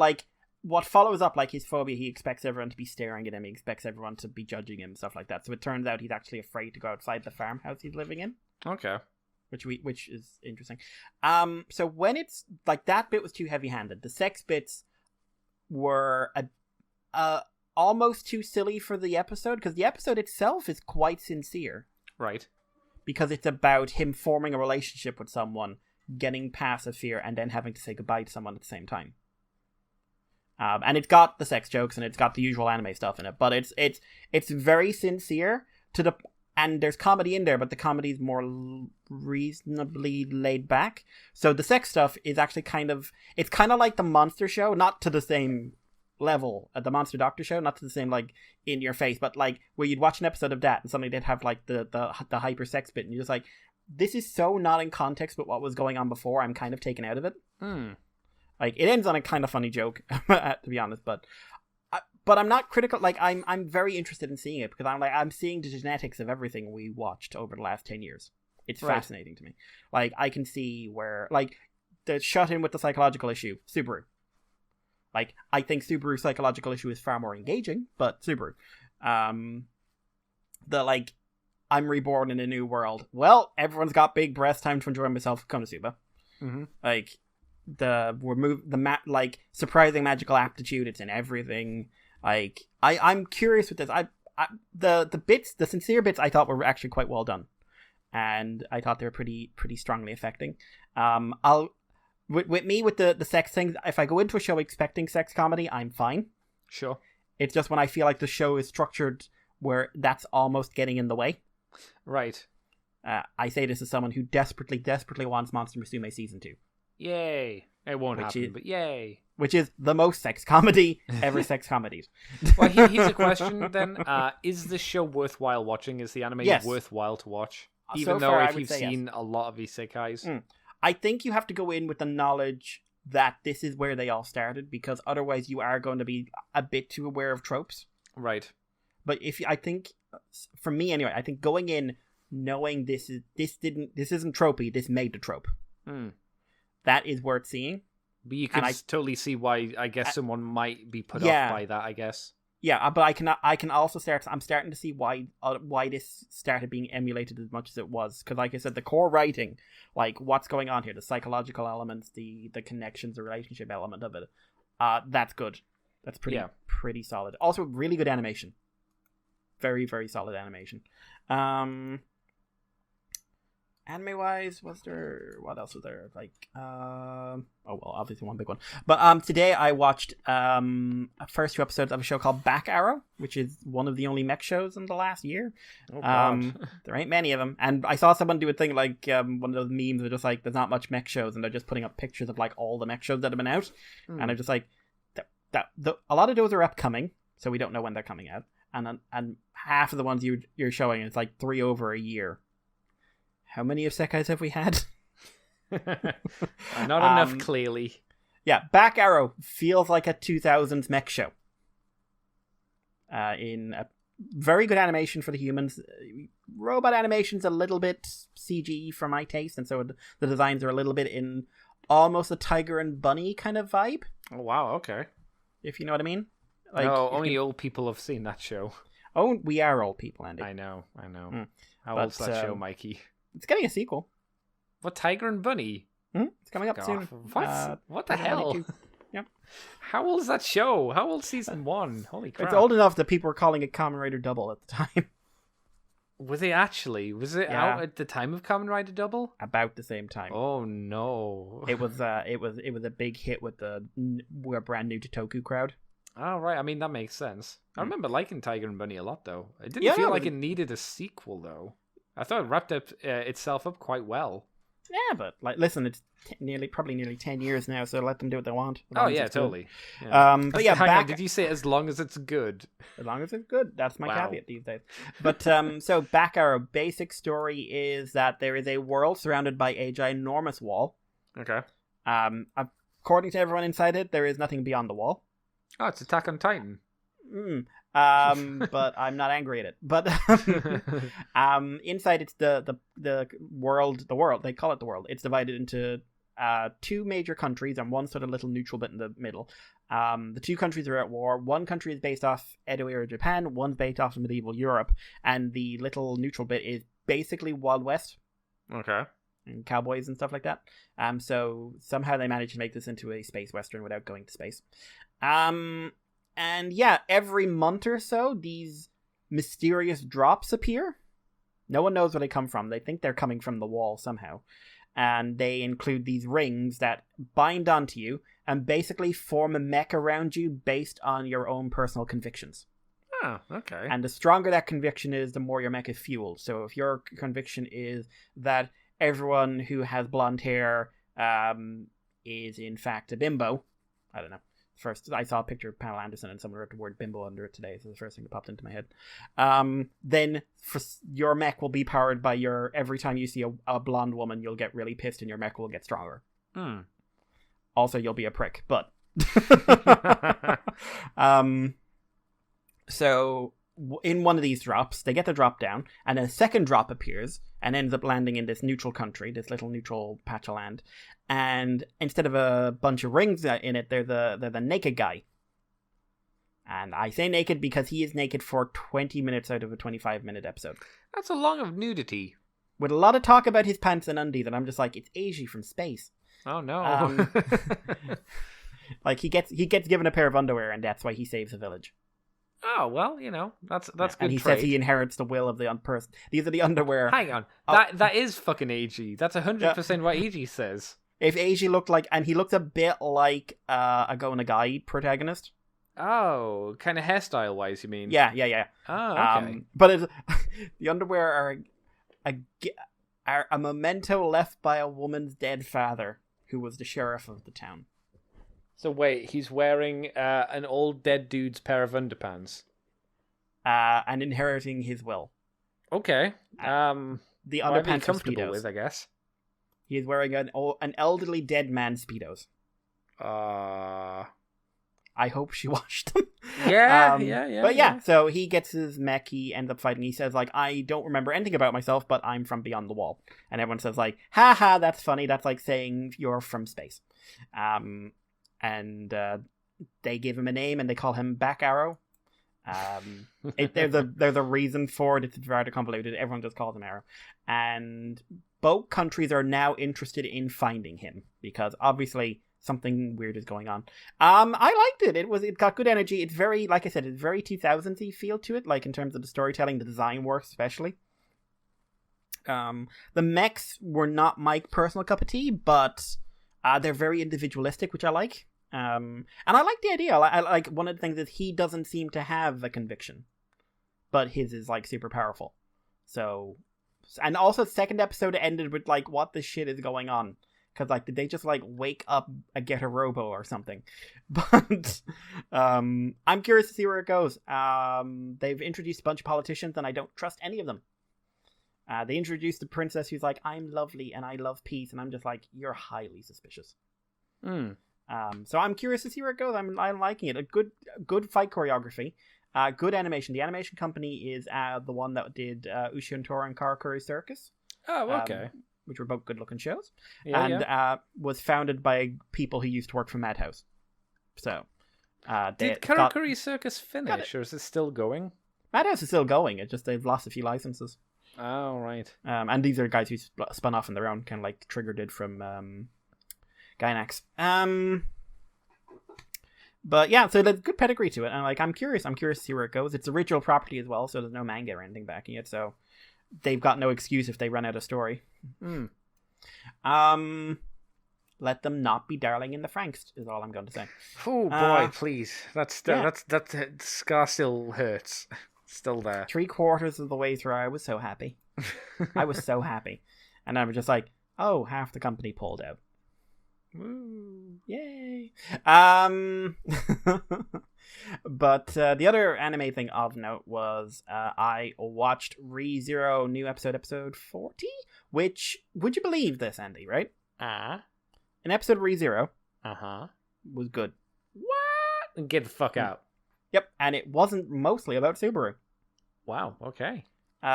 what follows up, his phobia, he expects everyone to be staring at him, he expects everyone to be judging him, stuff like that. So it turns out he's actually afraid to go outside the farmhouse he's living in. Okay. Which is interesting. So when it's that bit was too heavy-handed. The sex bits were almost too silly for the episode, because the episode itself is quite sincere. Right. Because it's about him forming a relationship with someone, getting past a fear, and then having to say goodbye to someone at the same time. And it's got the sex jokes and it's got the usual anime stuff in it, but it's very sincere and there's comedy in there, but the comedy is more reasonably laid back. So the sex stuff is actually it's kind of like the Monster Show, not to the same level at the Monster Doctor Show, not to the same like in your face, but like where you'd watch an episode of that and suddenly they'd have like the hyper sex bit, and you're just like, this is so not in context with what was going on before. I'm kind of taken out of it. Like it ends on a kind of funny joke, to be honest, but I'm not critical. Like I'm very interested in seeing it because I'm seeing the genetics of everything we watched over the last 10 years. It's fascinating to me. Like I can see where like the shut in with the psychological issue, Subaru. Like I think Subaru's psychological issue is far more engaging, but Subaru, the like I'm reborn in a new world. Well, everyone's got big breasts. Time to enjoy myself. Konosuba. Like like surprising magical aptitude. It's in everything. Like I'm curious with this. The sincere bits I thought were actually quite well done, and I thought they were pretty strongly affecting. With me with the sex things, if I go into a show expecting sex comedy, I'm fine. Sure. It's just when I feel like the show is structured where that's almost getting in the way. Right. I say this as someone who desperately wants Monster Musume Season 2. Yay. It won't happen, but yay. Which is the most sex comedy ever sex comedies. Well, here's a question then. Is the show worthwhile watching? Is the anime worthwhile to watch? Even though if you've seen a lot of isekais? I think you have to go in with the knowledge that this is where they all started, because otherwise you are going to be a bit too aware of tropes. Right. But I think, for me anyway, I think going in knowing this isn't tropey, this made the trope. That is worth seeing. But you can totally see why I guess someone might be put off by that, I guess. Yeah, but I can also I'm starting to see why this started being emulated as much as it was, because like I said, the core writing, like what's going on here, the psychological elements, the connections, the relationship element of it, that's good. That's pretty solid. Also, really good animation. Very, very solid animation. Anime wise, what else was there? Like, obviously one big one. But today I watched first 2 episodes of a show called Back Arrow, which is one of the only mech shows in the last year. Oh god, there ain't many of them. And I saw someone do a thing like one of those memes where just like there's not much mech shows, and they're just putting up pictures of like all the mech shows that have been out, and I'm just like, a lot of those are upcoming, so we don't know when they're coming out, and half of the ones you're showing is like 3 over a year. How many isekais have we had? Not enough, clearly. Yeah, Back Arrow feels like a 2000s mech show. In a very good animation for the humans. Robot animation's a little bit CG for my taste, and so the designs are a little bit in almost a Tiger and Bunny kind of vibe. Oh, wow, okay. If you know what I mean. Like, no, only old people have seen that show. Oh, we are old people, Andy. I know. How old's that show, Mikey? It's getting a sequel. What, Tiger and Bunny? It's coming up soon. What the hell? Yep. How old is that show? How old season 1? Holy crap. It's old enough that people were calling it Kamen Rider Double at the time. Was it actually? Was it out at the time of Kamen Rider Double? About the same time. Oh no. It was a big hit with the brand new Totoku crowd. Oh, right. I mean, that makes sense. I remember liking Tiger and Bunny a lot, though. It didn't feel like it needed a sequel, though. I thought it wrapped itself up quite well. Yeah, but like, listen, it's probably nearly 10 years now, so let them do what they want. Oh yeah, totally. Yeah. But yeah, hang on, did you say as long as it's good? As long as it's good, that's my caveat these days. But so Back Arrow, basic story is that there is a world surrounded by a ginormous wall. Okay. According to everyone inside it, there is nothing beyond the wall. Oh, it's Attack on Titan. But I'm not angry at it. But inside it's the world. They call it the world. It's divided into 2 major countries and one sort of little neutral bit in the middle. The 2 countries are at war. One country is based off Edo era Japan. One's based off medieval Europe. And the little neutral bit is basically Wild West. Okay. And cowboys and stuff like that. So somehow they managed to make this into a space western without going to space. And yeah, every month or so, these mysterious drops appear. No one knows where they come from. They think they're coming from the wall somehow. And they include these rings that bind onto you and basically form a mech around you based on your own personal convictions. Oh, okay. And the stronger that conviction is, the more your mech is fueled. So if your conviction is that everyone who has blonde hair is in fact a bimbo, I don't know. First, I saw a picture of Pamela Anderson and someone wrote the word bimbo under it today. So the first thing that popped into my head. Then your mech will be powered by every time you see a blonde woman, you'll get really pissed and your mech will get stronger. Also, you'll be a prick, but so in one of these drops, they get the drop down, and a second drop appears and ends up landing in this neutral country, this little neutral patch of land. And instead of a bunch of rings in it, they're the naked guy. And I say naked because he is naked for 20 minutes out of a 25-minute episode. That's a lot of nudity. With a lot of talk about his pants and undies, and I'm just like, it's Eiji from space. Oh no. Like he gets given a pair of underwear, and that's why he saves the village. Oh, well, that's good. And he trait. says he inherits the will of the person. These are the underwear. Hang on. That is fucking Eiji. That's 100% what Eiji says. If Eiji looked like, and he looks a bit like a Go Nagai protagonist. Oh, kind of hairstyle wise, you mean? Yeah. Oh, okay. But the underwear are a memento left by a woman's dead father, who was the sheriff of the town. So wait, he's wearing an old dead dude's pair of underpants. And inheriting his will. Okay. The underpants are comfortable Speedos. with, I guess. He is wearing an elderly dead man's Speedos. I hope she washed them. Yeah. But yeah, so he gets his mech, he ends up fighting. He says, like, I don't remember anything about myself, but I'm from beyond the wall. And everyone says, like, haha, that's funny. That's like saying you're from space. And they give him a name and they call him Back Arrow. There's a reason for it. It's rather convoluted. Everyone just calls him Arrow. And both countries are now interested in finding him because obviously something weird is going on. I liked it. It got good energy. It's very, like I said, it's very 2000s-y feel to it, like in terms of the storytelling, the design work especially. The mechs were not my personal cup of tea, but they're very individualistic, which I like. And I like the idea. I like one of the things is he doesn't seem to have a conviction, but his is like super powerful. So, and also second episode ended with like, what the shit is going on? Because like, did they just like wake up and get a robo or something? But I'm curious to see where it goes. They've introduced a bunch of politicians, and I don't trust any of them. They introduced the princess who's like, I'm lovely and I love peace, and I'm just like, you're highly suspicious. So I'm curious to see where it goes. I'm liking it. A good fight choreography. Good animation. The animation company is the one that did Ushio Tora and Karakuri Circus. Oh, okay. Which were both good-looking shows. Yeah, was founded by people who used to work for Madhouse. So, did Karakuri Circus finish, or is it still going? Madhouse is still going. It's just they've lost a few licenses. Oh, right. And these are guys who spun off on their own, kind of like Trigger did from Gainax. But yeah, so there's good pedigree to it, and like I'm curious to see where it goes. It's original property as well, so there's no manga or anything backing it, so they've got no excuse if they run out of story. Let them not be darling in the Franks is all I'm going to say. Oh boy, please. That scar still hurts. Still there. 3/4 of the way through, I was so happy. I was so happy, and I was just like, oh, half the company pulled out. Woo. Yay. But the other anime thing of note was I watched ReZero new episode 40, which, would you believe this, Andy, right? An episode of ReZero was good. What? Get the fuck out. Yep, and it wasn't mostly about Subaru. Wow, okay.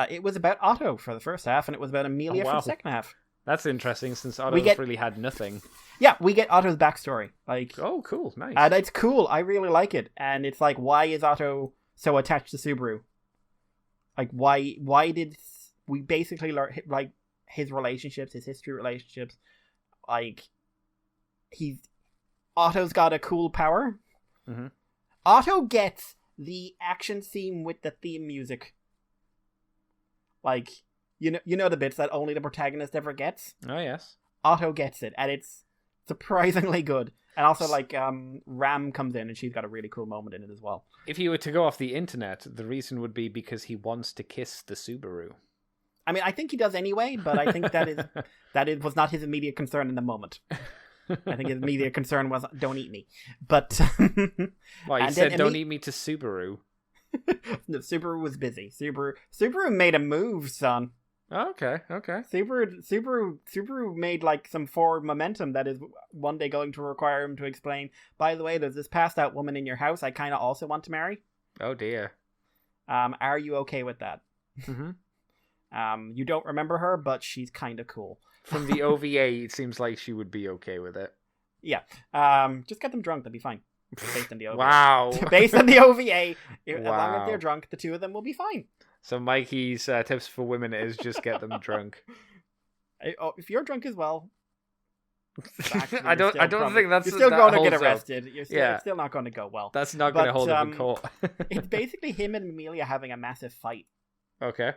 It was about Otto for the first half, and it was about Amelia for the second half. That's interesting, since Otto really had nothing. Yeah, we get Otto's backstory. Like, oh, cool, nice. And it's cool. I really like it. And it's like, why is Otto so attached to Subaru? Like, why did we basically learn like his relationships, his history relationships? Like, Otto's got a cool power. Mm-hmm. Otto gets the action scene with the theme music. Like, you know the bits that only the protagonist ever gets. Oh yes. Otto gets it, and it's surprisingly good. And also, like, Ram comes in, and she's got a really cool moment in it as well. If he were to go off the internet, the reason would be because he wants to kiss the Subaru. I mean, I think he does anyway, but I think that was not his immediate concern in the moment. I think his immediate concern was, don't eat me. But... Well, he said, don't eat me to Subaru. No, Subaru was busy. Subaru made a move, son. Oh, okay. Subaru made like some forward momentum that is one day going to require him to explain, by the way, there's this passed out woman in your house I kind of also want to marry. Oh dear. Are you okay with that? Mm-hmm. You don't remember her, but she's kind of cool. From the OVA, it seems like she would be okay with it. Yeah. Just get them drunk, they'll be fine. Based on the OVA. Wow. Based on the OVA, as long as they're drunk, the two of them will be fine. So Mikey's tips for women is just get them drunk. If you're drunk as well, I don't think that's... You're still that going to get holds arrested. up. It's still not going to go well. That's not going to hold up in court. It's basically him and Amelia having a massive fight. Okay.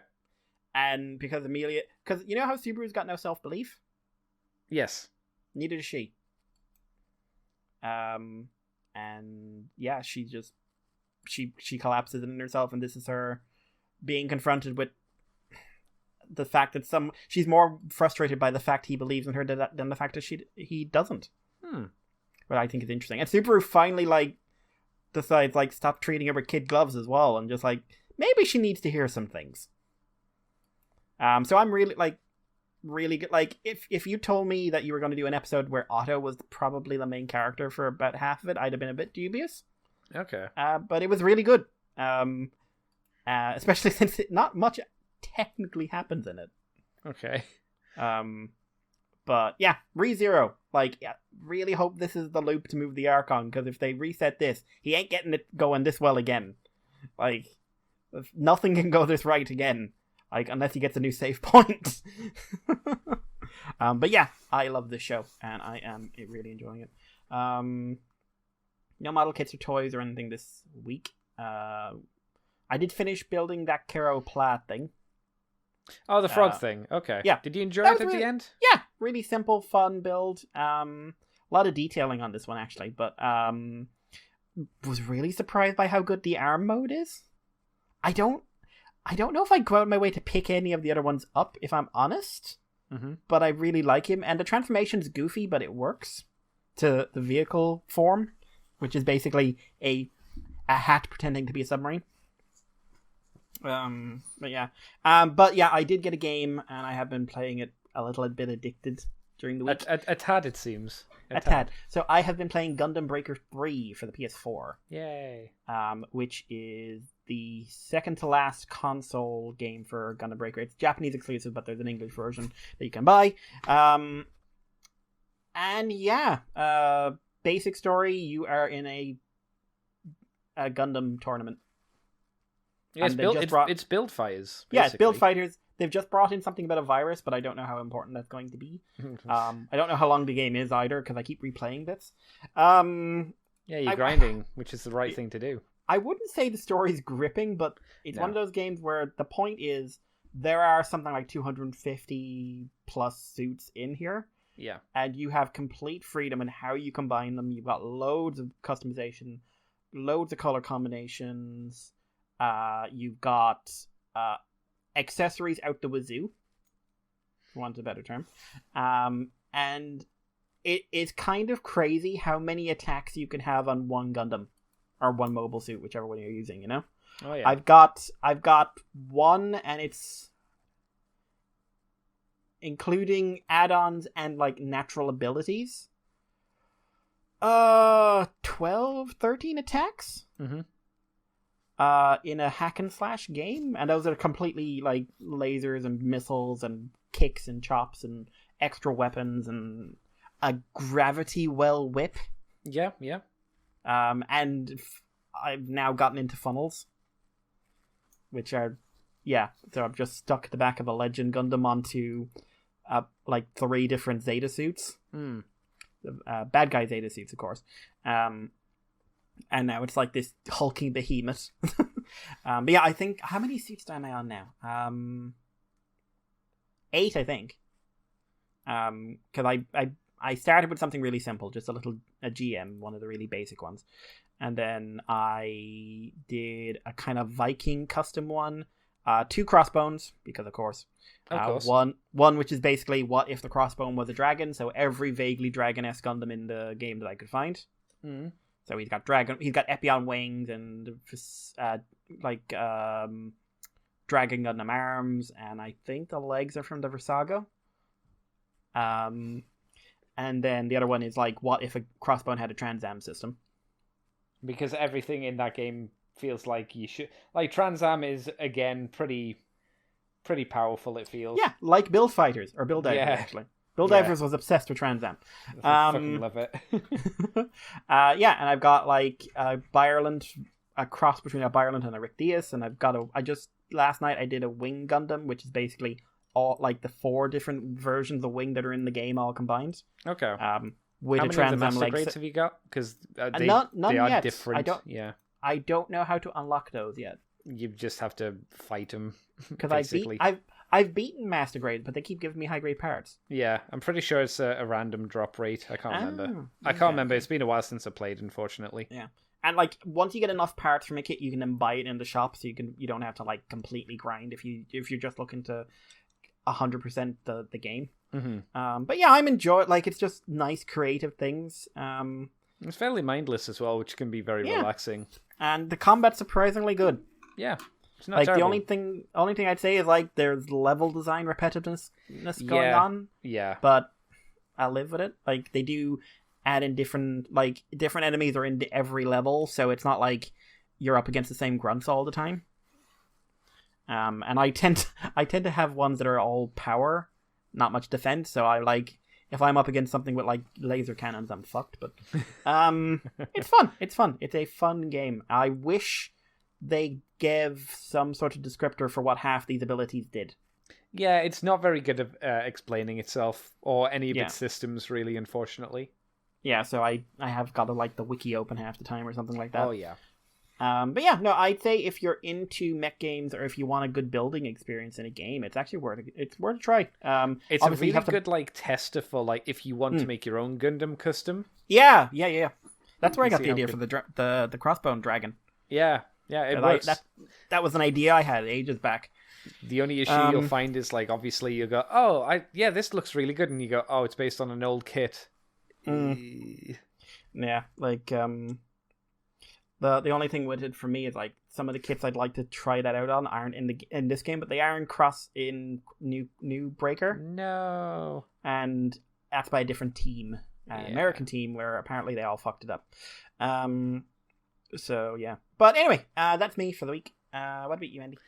And because you know how Subaru's got no self-belief? Yes. Neither does she. And yeah, she collapses in herself, and this is her being confronted with the fact that she's more frustrated by the fact he believes in her than the fact that he doesn't. But I think it's interesting. And Subaru finally like decides like stop treating her with kid gloves as well, and just like maybe she needs to hear some things. So I'm really good. Like if you told me that you were going to do an episode where Otto was probably the main character for about half of it, I'd have been a bit dubious. Okay. But it was really good. Especially since not much technically happens in it. Okay. But yeah, ReZero. Like, yeah, really hope this is the loop to move the arc on, because if they reset this, he ain't getting it going this well again. Like, nothing can go this right again. Like, unless he gets a new save point. But yeah, I love this show, and I am really enjoying it. No model kits or toys or anything this week. I did finish building that Caro Plat thing. Oh, the frog thing. Okay. Yeah. Did you enjoy it at the end? Yeah, really simple, fun build. A lot of detailing on this one, actually, but was really surprised by how good the arm mode is. I don't know if I go out of my way to pick any of the other ones up, if I'm honest. Mm-hmm. But I really like him, and the transformation's goofy, but it works to the vehicle form, which is basically a hat pretending to be a submarine. But yeah, I did get a game, and I have been playing it a little bit addicted during the week. A tad, it seems. A tad. So I have been playing Gundam Breaker 3 for the PS4. Yay. Which is the second to last console game for Gundam Breaker. It's Japanese exclusive, but there's an English version that you can buy. And yeah, basic story, you are in a Gundam tournament. Yeah, it's build fighters. Basically. Yeah, it's build fighters. They've just brought in something about a virus, but I don't know how important that's going to be. I don't know how long the game is either, because I keep replaying bits. Yeah, you're grinding, which is the right thing to do. I wouldn't say the story's gripping, but it's one of those games where the point is there are something like 250 plus suits in here. Yeah. And you have complete freedom in how you combine them. You've got loads of customization, loads of color combinations. You've got accessories out the wazoo, for want of a better term. And it is kind of crazy how many attacks you can have on one Gundam. Or one mobile suit, whichever one you're using, you know? Oh, yeah. I've got one, and it's including add-ons and, like, natural abilities. 12, 13 attacks? Mm-hmm. In a hack and slash game, and those are completely like lasers and missiles and kicks and chops and extra weapons and a gravity well whip. Yeah. And I've now gotten into funnels, which are so I've just stuck the back of a Legend Gundam onto like 3 different Zeta suits. Bad guy Zeta suits, of course. And now it's like this hulking behemoth. But yeah, I think... How many suits am I on now? 8, I think. Because I started with something really simple, just a GM, one of the really basic ones. And then I did a kind of Viking custom one. 2 crossbones, because of course. One which is basically what if the crossbone was a dragon, so every vaguely dragon-esque Gundam in the game that I could find. Mm. So he's got Epion wings and dragon Gundam arms, and I think the legs are from the Versago. And then the other one is like, what if a crossbone had a Trans Am system? Because everything in that game feels like you should... Like, Trans Am is, again, pretty powerful, it feels. Yeah, like Build Fighters, or Build Divers, actually. Build Divers was obsessed with Trans Am. I fucking love it. Yeah, and I've got, like, Byerland, a cross between a Byerland and a Rick Diaz, and last night I did a Wing Gundam, which is basically all, like, the 4 different versions of Wing that are in the game all combined. Okay. With How a many Trans of the Am master legs. grades have you got? Because None they are yet. different. I don't know how to unlock those yet. You just have to fight them. Because I've beaten master grade, but they keep giving me high grade parts. Yeah, I'm pretty sure it's a random drop rate. I can't remember. Okay. I can't remember. It's been a while since I played, unfortunately. Yeah, and like once you get enough parts from a kit, you can then buy it in the shop, so you don't have to like completely grind if you're just looking to 100% the game. Mm-hmm. But yeah, I'm enjoying. Like, it's just nice creative things. It's fairly mindless as well, which can be very relaxing. And the combat's surprisingly good. Yeah. It's not like terrible. the only thing I'd say is like there's level design repetitiveness going on. Yeah. But I live with it. Like, they do add in different enemies are in every level, so it's not like you're up against the same grunts all the time. And I tend to have ones that are all power, not much defense. So I like, if I'm up against something with like laser cannons, I'm fucked. But it's fun. It's fun. It's a fun game. I wish they gave some sort of descriptor for what half these abilities did. Yeah, it's not very good at explaining itself or any of its systems, really, unfortunately. Yeah, so I have got to like the wiki open half the time or something like that. Oh, yeah. But yeah, no, I'd say if you're into mech games or if you want a good building experience in a game, it's actually worth a try. It's a really good like tester for like if you want to make your own Gundam custom. Yeah. That's where I got the idea for the crossbone dragon. Yeah, it works. That was an idea I had ages back. The only issue you'll find is like obviously you go, this looks really good, and you go, it's based on an old kit. Yeah, like the only thing with it for me is like some of the kits I'd like to try that out on aren't in this game, but they are in New Breaker. No, and that's by a different team, an American team, where apparently they all fucked it up. So yeah, but anyway, that's me for the week. What about you, Andy?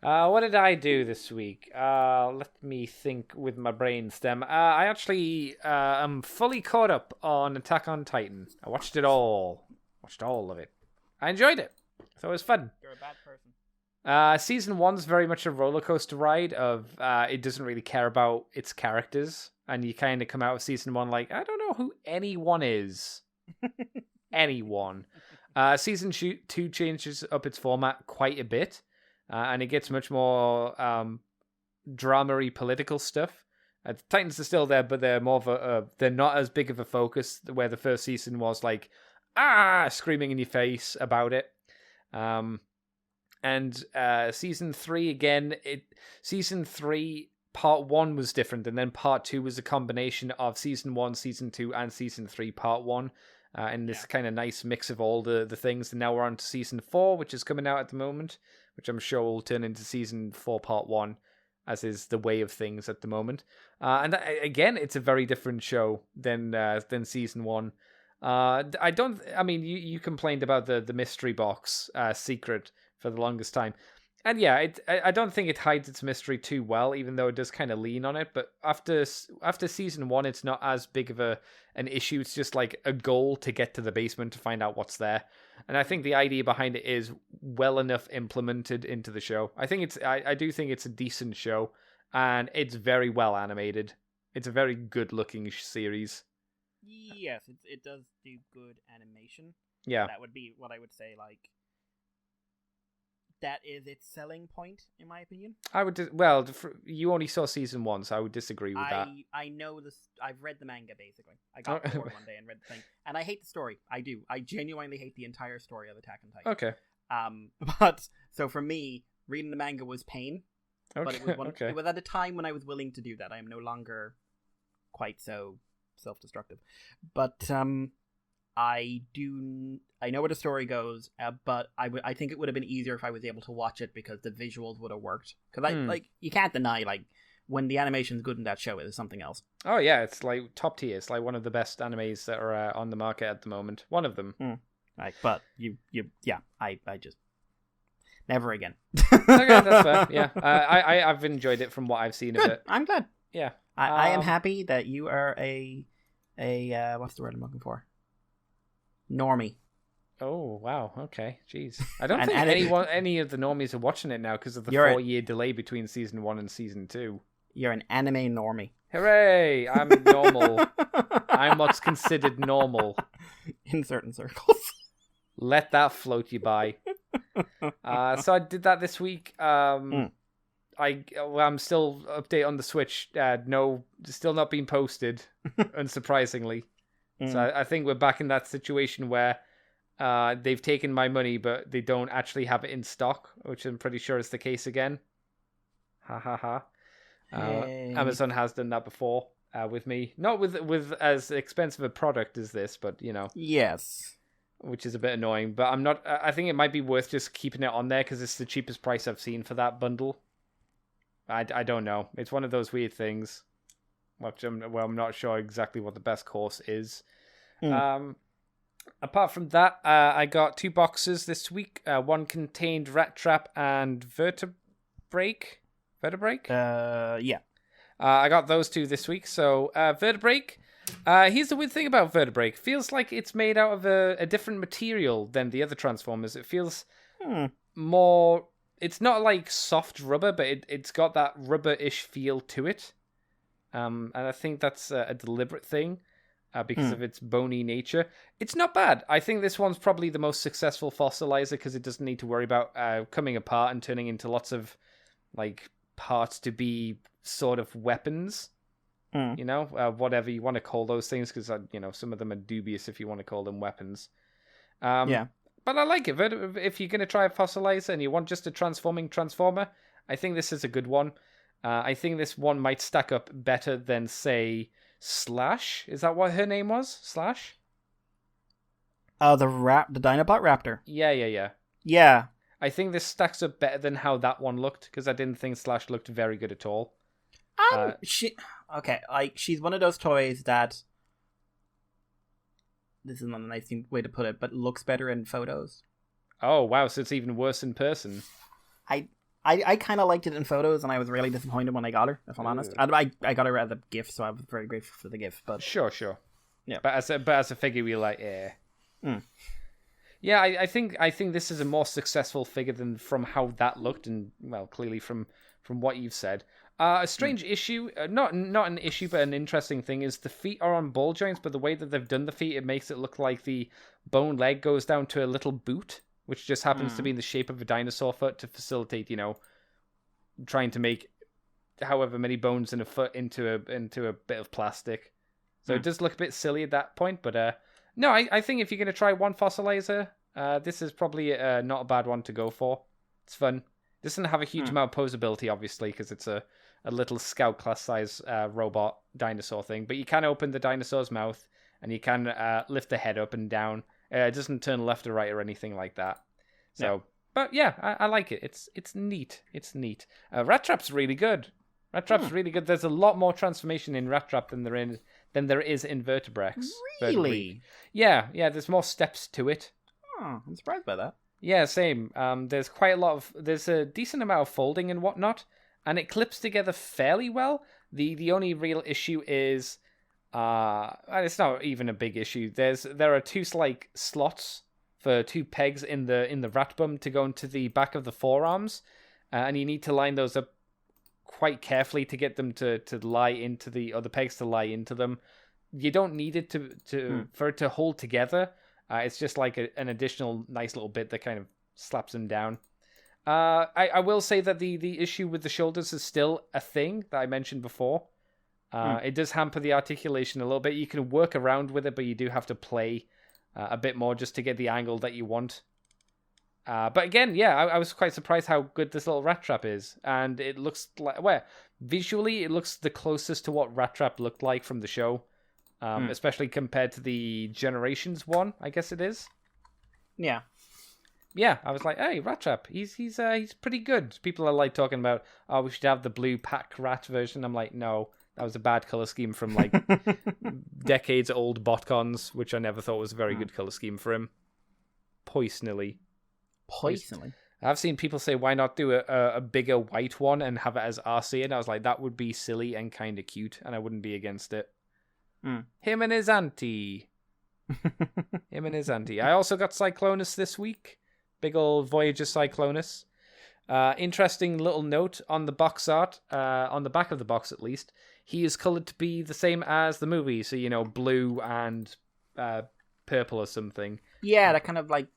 What did I do this week? Let me think with my brain stem. I actually am fully caught up on Attack on Titan. I watched it all. Watched all of it. I enjoyed it. So it was fun. You're a bad person. Season 1's very much a roller coaster ride of it doesn't really care about its characters. And you kind of come out of season 1 like, I don't know who anyone is. Anyone. Season 2 changes up its format quite a bit. And it gets much more drama-y political stuff. The Titans are still there, but they're more of they're not as big of a focus where the first season was like, screaming in your face about it. And season 3 again, season 3 part 1 was different, and then part 2 was a combination of season 1, season 2, and season 3 part 1. And this kind of nice mix of all the things. And now we're on to season 4, which is coming out at the moment, which I'm sure will turn into season 4 part 1, as is the way of things at the moment. And again, it's a very different show than season 1. You complained about the mystery box secret for the longest time. And yeah, I don't think it hides its mystery too well, even though it does kind of lean on it. But after season 1, it's not as big of an issue. It's just like a goal to get to the basement to find out what's there. And I think the idea behind it is well enough implemented into the show. I do think it's a decent show, and it's very well animated. It's a very good looking series. Yes, it does do good animation. Yeah. That would be what I would say, like, that is its selling point, in my opinion. I would you only saw season 1, so I would disagree with that. I know this. I've read the manga basically. I got bored one day and read the thing, and I hate the story. I do. I genuinely hate the entire story of Attack on Titan. Okay. But so for me, reading the manga was pain. Okay. But it was Okay. it was at a time when I was willing to do that. I am no longer quite so self-destructive. But I know where the story goes, but I think it would have been easier if I was able to watch it because the visuals would have worked. Because you can't deny when the animation's good in that show, it is something else. Oh yeah, it's like top tier. It's like one of the best animes that are on the market at the moment. One of them. But I just never again. Okay, that's fair. Yeah, I've enjoyed it from what I've seen of it. I'm glad. Yeah, I am happy that you are a what's the word I'm looking for? Normie. Oh wow. Okay. Jeez. I don't think any of the normies are watching it now because of the 4-year delay between season 1 and season 2. You're an anime normie. Hooray! I'm normal. I'm what's considered normal in certain circles. Let that float you by. So I did that this week. I'm still update on the Switch. No, still not being posted, unsurprisingly. So I think we're back in that situation where they've taken my money, but they don't actually have it in stock, which I'm pretty sure is the case again. Ha ha ha. Hey. Amazon has done that before with me. Not with as expensive a product as this, but Yes. Which is a bit annoying. But I'm not. I think it might be worth just keeping it on there because it's the cheapest price I've seen for that bundle. I don't know. It's one of those weird things. I'm not sure exactly what the best course is. Apart from that, I got 2 boxes this week. One contained Rat Trap and Vertebrake. Yeah. I got those 2 this week. So Vertebrake. Here's the weird thing about Vertebrake. Feels like it's made out of a different material than the other Transformers. It feels more. It's not like soft rubber, but it's got that rubber-ish feel to it. And I think that's a deliberate thing because of its bony nature. It's not bad. I think this one's probably the most successful fossilizer because it doesn't need to worry about coming apart and turning into lots of parts to be sort of weapons. Whatever you want to call those things, because some of them are dubious if you want to call them weapons. But I like it. If you're going to try a fossilizer and you want just a transforming transformer, I think this is a good one. I think this one might stack up better than, say, Slash. Is that what her name was? Slash? The Dinobot Raptor. Yeah. Yeah. I think this stacks up better than how that one looked, because I didn't think Slash looked very good at all. She's one of those toys that, this is not a nice way to put it, but looks better in photos. Oh wow, so it's even worse in person. I kind of liked it in photos, and I was really disappointed when I got her, if I'm honest. I got her as a gift, so I was very grateful for the gift. But sure. Yeah. But as a figure, we like, Yeah, I think this is a more successful figure than from how that looked, and clearly from what you've said. A strange issue, not an issue, but an interesting thing is the feet are on ball joints, but the way that they've done the feet, it makes it look like the bone leg goes down to a little boot, which just happens to be in the shape of a dinosaur foot to facilitate, trying to make however many bones in a foot into a bit of plastic. So it does look a bit silly at that point, but no, I think if you're going to try one fossilizer, this is probably not a bad one to go for. It's fun. It doesn't have a huge amount of posability, obviously, because it's a little scout class size robot dinosaur thing. But you can open the dinosaur's mouth, and you can lift the head up and down. It doesn't turn left or right or anything like that. So, no. But yeah, I like it. It's neat. It's neat. Rat Trap's really good. Really good. There's a lot more transformation in Rat Trap than there is in Vertebrex. Really? Yeah. There's more steps to it. Oh, I'm surprised by that. Yeah, same. There's there's a decent amount of folding and whatnot, and it clips together fairly well. The only real issue is, and it's not even a big issue. There are 2 slots for 2 pegs in the rat bum to go into the back of the forearms, and you need to line those up quite carefully to get them to lie into the other pegs to lie into them. You don't need it for it to hold together. It's just like an additional nice little bit that kind of slaps them down. I will say that the issue with the shoulders is still a thing that I mentioned before. It does hamper the articulation a little bit. You can work around with it, but you do have to play a bit more just to get the angle that you want. But again, yeah, I was quite surprised how good this little rat trap is. And it looks like, visually, it looks the closest to what rat trap looked like from the show. Especially compared to the Generations one, I guess it is. Yeah. Yeah, I was like, hey, rat trap, he's pretty good. People are like talking about, oh, we should have the blue pack rat version. I'm like, no, that was a bad color scheme from like decades old botcons, which I never thought was a very good color scheme for him. Poisonally. I've seen people say, why not do a bigger white one and have it as RC? And I was like, that would be silly and kind of cute, and I wouldn't be against it. Him and his auntie. I also got Cyclonus this week. Big old Voyager Cyclonus. Interesting little note on the box art, on the back of the box at least. He is colored to be the same as the movie, so, blue and purple or something. Yeah, that kind of like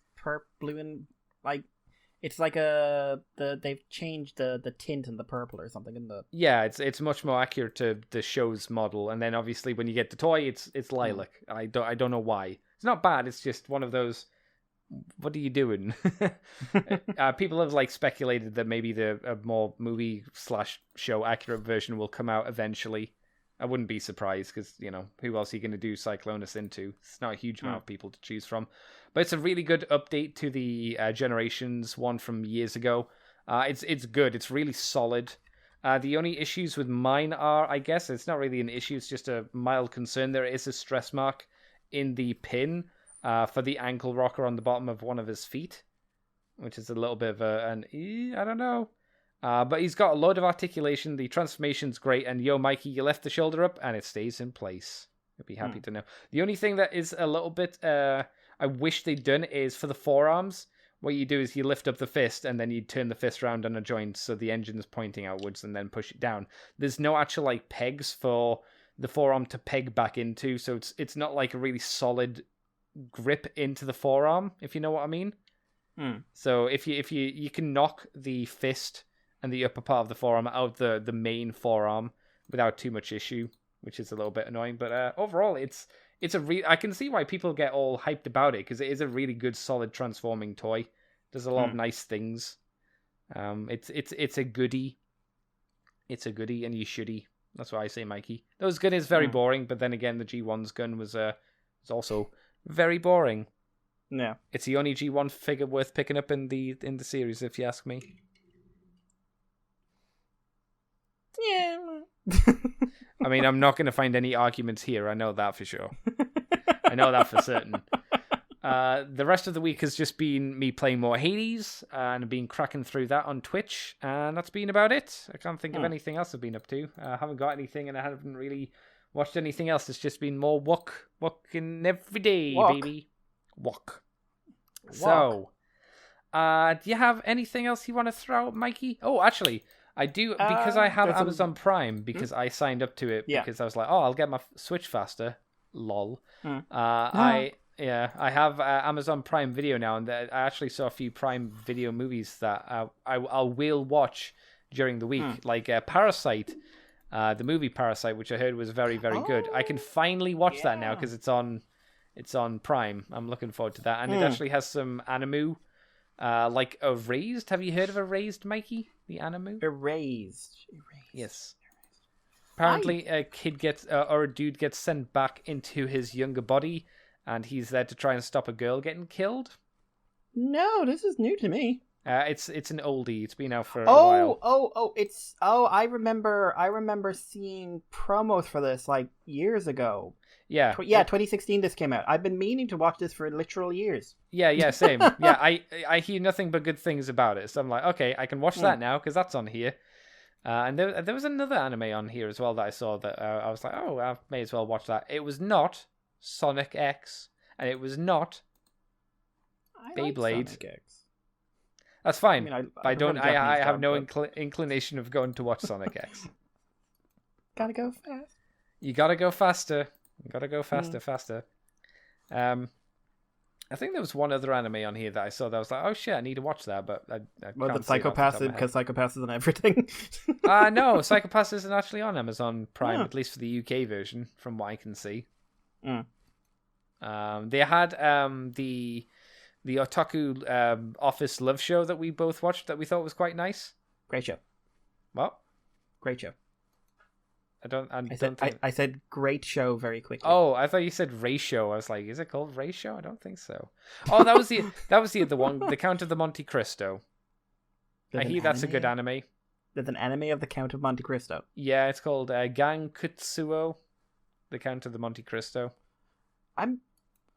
blue and like it's like they've changed the tint and the purple or something in the. Yeah, it's much more accurate to the show's model, and then obviously when you get the toy, it's lilac. I don't know why. It's not bad. It's just one of those. What are you doing? People have like speculated that maybe a more movie/show accurate version will come out eventually. I wouldn't be surprised because, who else are you going to do Cyclonus into? It's not a huge amount of people to choose from. But it's a really good update to the Generations one from years ago. It's good. It's really solid. The only issues with mine are, I guess, it's not really an issue. It's just a mild concern. There is a stress mark in the pin for the ankle rocker on the bottom of one of his feet, which is a little bit of I don't know. But he's got a load of articulation. The transformation's great. And yo, Mikey, you left the shoulder up and it stays in place. I'd be happy to know. The only thing that is a little bit I wish they'd done is for the forearms. What you do is you lift up the fist and then you turn the fist around on a joint so the engine's pointing outwards and then push it down. There's no actual like pegs for the forearm to peg back into, so it's not like a really solid grip into the forearm, if you know what I mean. So if you can knock the fist and the upper part of the forearm out of the main forearm without too much issue, which is a little bit annoying. But overall, it's I can see why people get all hyped about it, because it is a really good, solid transforming toy. Does a lot of nice things. It's a goodie. It's a goodie, and you shouldy. That's what I say, Mikey. Those gun is very boring, but then again, the G1's gun was also very boring. Yeah, it's the only G1 figure worth picking up in the series, if you ask me. Yeah. I mean, I'm not going to find any arguments here. I know that for sure. I know that for certain. The rest of the week has just been me playing more Hades and been cracking through that on Twitch, and that's been about it. I can't think of anything else I've been up to. I haven't got anything, and I haven't really watched anything else. It's just been more walking every day, baby. Walk. So, do you have anything else you want to throw out, Mikey? Oh, actually, I do, because I have Amazon Prime, because I signed up to it, because I was like, oh, I'll get my Switch faster. Lol. I have Amazon Prime Video now, and I actually saw a few Prime Video movies that I will watch during the week, like Parasite, the movie Parasite, which I heard was very, very good. I can finally watch that now because it's on Prime. I'm looking forward to that, and it actually has some anime, like Erased. Have you heard of Erased, Mikey? The anime? Erased. Yes. Apparently, a kid gets or a dude gets sent back into his younger body, and he's there to try and stop a girl getting killed. No, this is new to me. It's an oldie. It's been out for a while. I remember seeing promos for this like years ago. Yeah. 2016 this came out. I've been meaning to watch this for literal years. Yeah, same. Yeah, I hear nothing but good things about it. So I'm like, okay, I can watch that now because that's on here. And there was another anime on here as well that I saw that I was like, oh, I may as well watch that. It was not Sonic X, and it was not Beyblade. Like Sonic X. That's fine. I have no inclination of going to watch Sonic X. Gotta go fast. You gotta go faster. You gotta go faster. I think there was one other anime on here that I saw that I was like, oh shit, I need to watch that, but I Was can't it see it off the top Psychopaths? of my head. Because Psychopaths is on everything. No, Psychopaths isn't actually on Amazon Prime, Oh. at least for the UK version, from what I can see. Mm. They had the Otaku Office Love Show that we both watched that we thought was quite nice. Great show. What? Great show. I said great show very quickly. Oh, I thought you said ratio. I was like, is it called ratio? I don't think so. Oh, that was the other one, The Count of the Monte Cristo. There's I an hear that's a good anime? anime. There's an anime of the Count of Monte Cristo. Yeah, it's called Gang Kutsuo, The Count of the Monte Cristo. I'm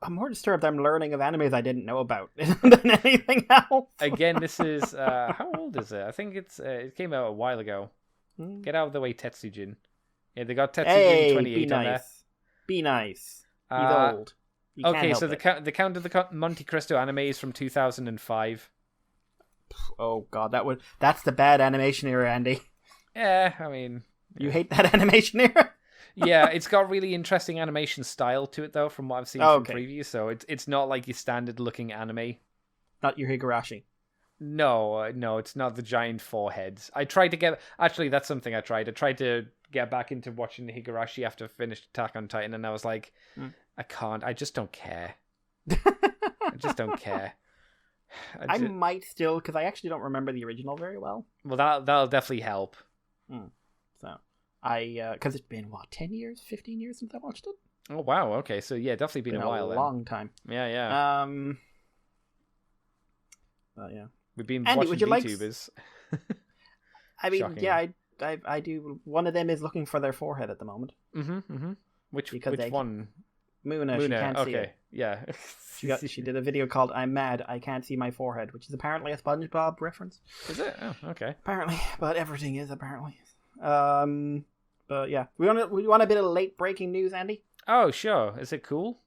more disturbed I'm learning of animes I didn't know about than anything else. Again, this is how old is it? I think it came out a while ago. Get out of the way, Tetsujin. Yeah, they got Tetsujin Hey, 28 be on there. nice. Be nice. He's old. You can't Okay, help so it. the Count of the Monte Cristo anime is from 2005. Oh god, that's the bad animation era, Andy. Yeah, I mean, You hate that animation era? yeah, it's got really interesting animation style to it though, from what I've seen Oh, from okay. previews. So it's not like your standard looking anime. Not your Higurashi. No, it's not the giant foreheads. I tried to get actually that's something I tried. I tried to get back into watching the Higurashi after I finished Attack on Titan, and I was like, I can't. I just don't care. I just don't care. I might still, because I actually don't remember the original very well. Well, that'll definitely help. So because it's been 10 years, 15 years since I watched it. Oh wow, okay, so yeah, definitely been a while. Then. Long time. Yeah. But yeah. We've been Andy, watching would you like VTubers. I mean, Shocking. yeah, I do. One of them is looking for their forehead at the moment. Which Because they- one? Muna, she can't see okay, it. yeah. She did a video called "I'm Mad, I Can't See My Forehead," which is apparently a SpongeBob reference. Is it? Oh, okay. Apparently, but everything is apparently. But yeah, we want a bit of late breaking news, Andy. Oh, sure. Is it cool?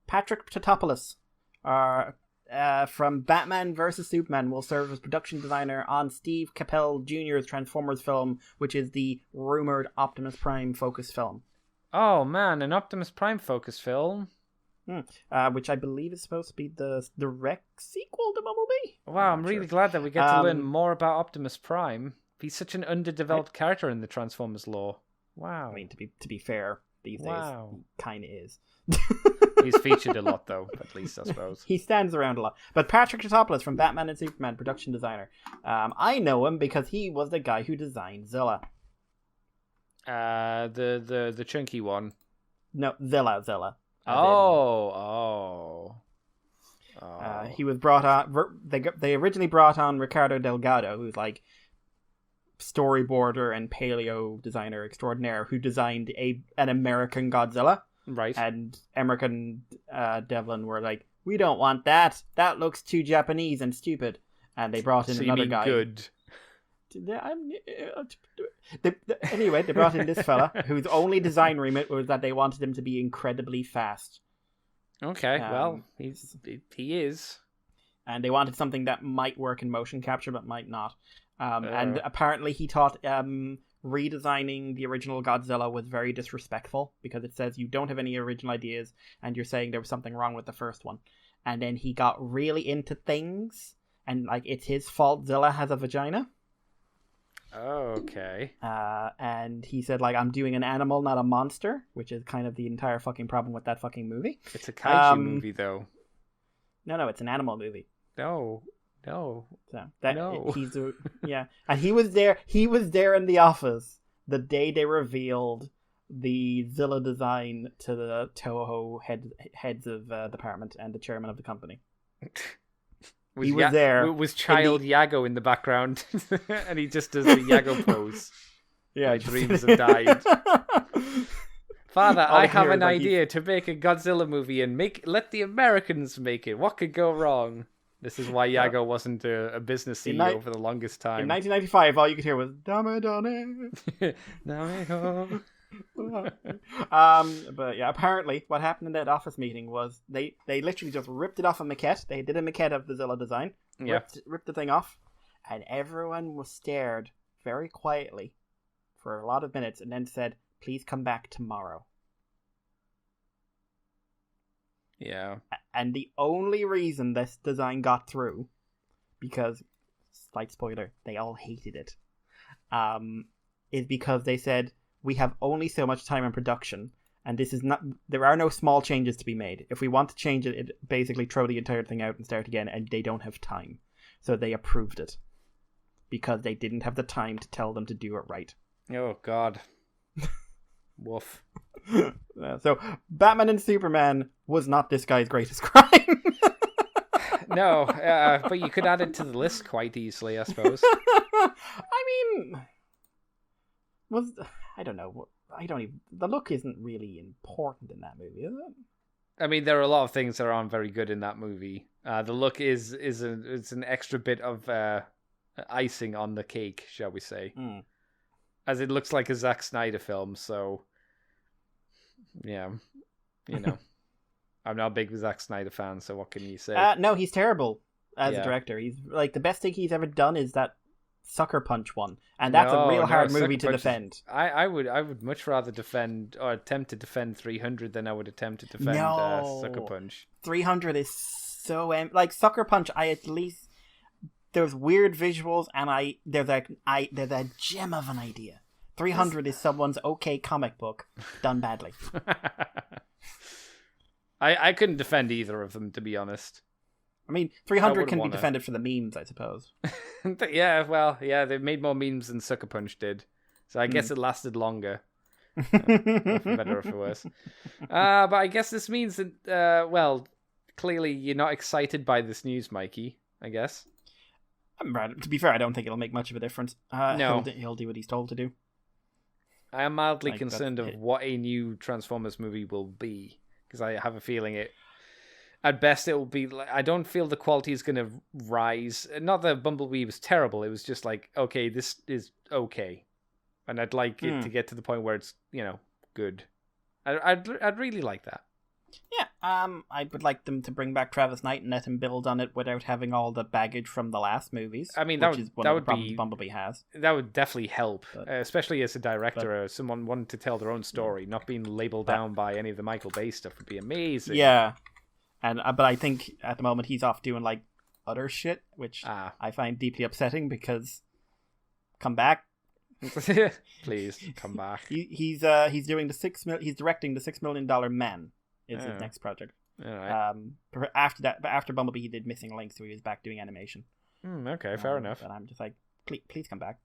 Patrick Tatopoulos, from Batman vs Superman, will serve as production designer on Steve Capel Jr.'s Transformers film, which is the rumored Optimus Prime focus film. Oh man, an Optimus Prime focus film. Which I believe is supposed to be the direct sequel to Bumblebee. Wow, I'm really glad that we get to learn Um, more about Optimus Prime. He's such an underdeveloped character in the Transformers lore. Wow. I mean, to be fair, these Wow. days he kind of is. He's featured a lot though, at least I suppose. He stands around a lot. But Patrick Tatopoulos from Batman and Superman, production designer. I know him because he was the guy who designed Zilla. The chunky one. No, Zilla. He was brought on. They originally brought on Ricardo Delgado, who's like storyboarder and paleo designer extraordinaire, who designed an American Godzilla. Right. And Emmerich and Devlin were like, we don't want that. That looks too Japanese and stupid. And they brought in So another you mean guy. good. Anyway, they brought in this fella whose only design remit was that they wanted him to be incredibly fast. Okay, well, he is. And they wanted something that might work in motion capture but might not. And apparently he thought redesigning the original Godzilla was very disrespectful, because it says you don't have any original ideas and you're saying there was something wrong with the first one. And then he got really into things, and like, it's his fault Zilla has a vagina. Okay. And he said, like, I'm doing an animal, not a monster, which is kind of the entire fucking problem with that fucking movie. It's a kaiju movie, though. No, it's an animal movie. No. So No. and he was there in the office the day they revealed the Zilla design to the Toho heads of department and the chairman of the company. He was there. Was child Yago in the background, and he just does the Yago pose. Yeah, my dreams have died. Father, I have an idea to make a Godzilla movie and let the Americans make it. What could go wrong? This is why Yago wasn't a business CEO for the longest time. In 1995, all you could hear was "Dame Dame." But yeah, apparently what happened in that office meeting was they literally just ripped it off a maquette. They did a maquette of the Zilla design, ripped the thing off, and everyone was stared very quietly for a lot of minutes, and then said, "Please come back tomorrow." Yeah. And the only reason this design got through, because, slight spoiler, they all hated it, is because they said, we have only so much time in production, and this is not, there are no small changes to be made. If we want to change it, basically throw the entire thing out and start again, and they don't have time. So they approved it. Because they didn't have the time to tell them to do it right. Oh, God. Woof. So, Batman and Superman was not this guy's greatest crime. No, but you could add it to the list quite easily, I suppose. I mean, I don't know. The look isn't really important in that movie, is it? I mean, there are a lot of things that aren't very good in that movie. The look is an extra bit of icing on the cake, shall we say. As it looks like a Zack Snyder film, so yeah, you know. I'm not a big Zack Snyder fan, so what can you say? No, he's terrible as a director. He's like, the best thing he's ever done is that Sucker Punch one, and that's a real hard movie to defend. I would much rather defend or attempt to defend 300 than I would attempt to defend Sucker Punch. 300 is so like Sucker Punch. I at least there's weird visuals, and there's a gem of an idea. 300 is someone's okay comic book done badly. I couldn't defend either of them, to be honest. I mean, 300 can be defended for the memes, I suppose. Yeah, they made more memes than Sucker Punch did. So I guess it lasted longer. For better or for worse. But I guess this means that, clearly you're not excited by this news, Mikey, I guess. To be fair, I don't think it'll make much of a difference. No. He'll do what he's told to do. I am mildly concerned of what a new Transformers movie will be. Because I have a feeling at best it will be, I don't feel the quality is going to rise. Not that Bumblebee was terrible, it was just like, okay, this is okay. And I'd like it to get to the point where it's, good. I'd really like that. Yeah, I would like them to bring back Travis Knight and let him build on it without having all the baggage from the last movies. I mean, that is one of the problems Bumblebee has. That would definitely help, especially as a director or someone wanting to tell their own story, not being labeled down by any of the Michael Bay stuff would be amazing. Yeah, but I think at the moment he's off doing like other shit, which I find deeply upsetting because come back. Please come back. He's doing he's directing the $6 Million Man. Is his next project. Right. After Bumblebee, he did Missing Link, so he was back doing animation. Okay, fair enough. But I'm just like, please come back.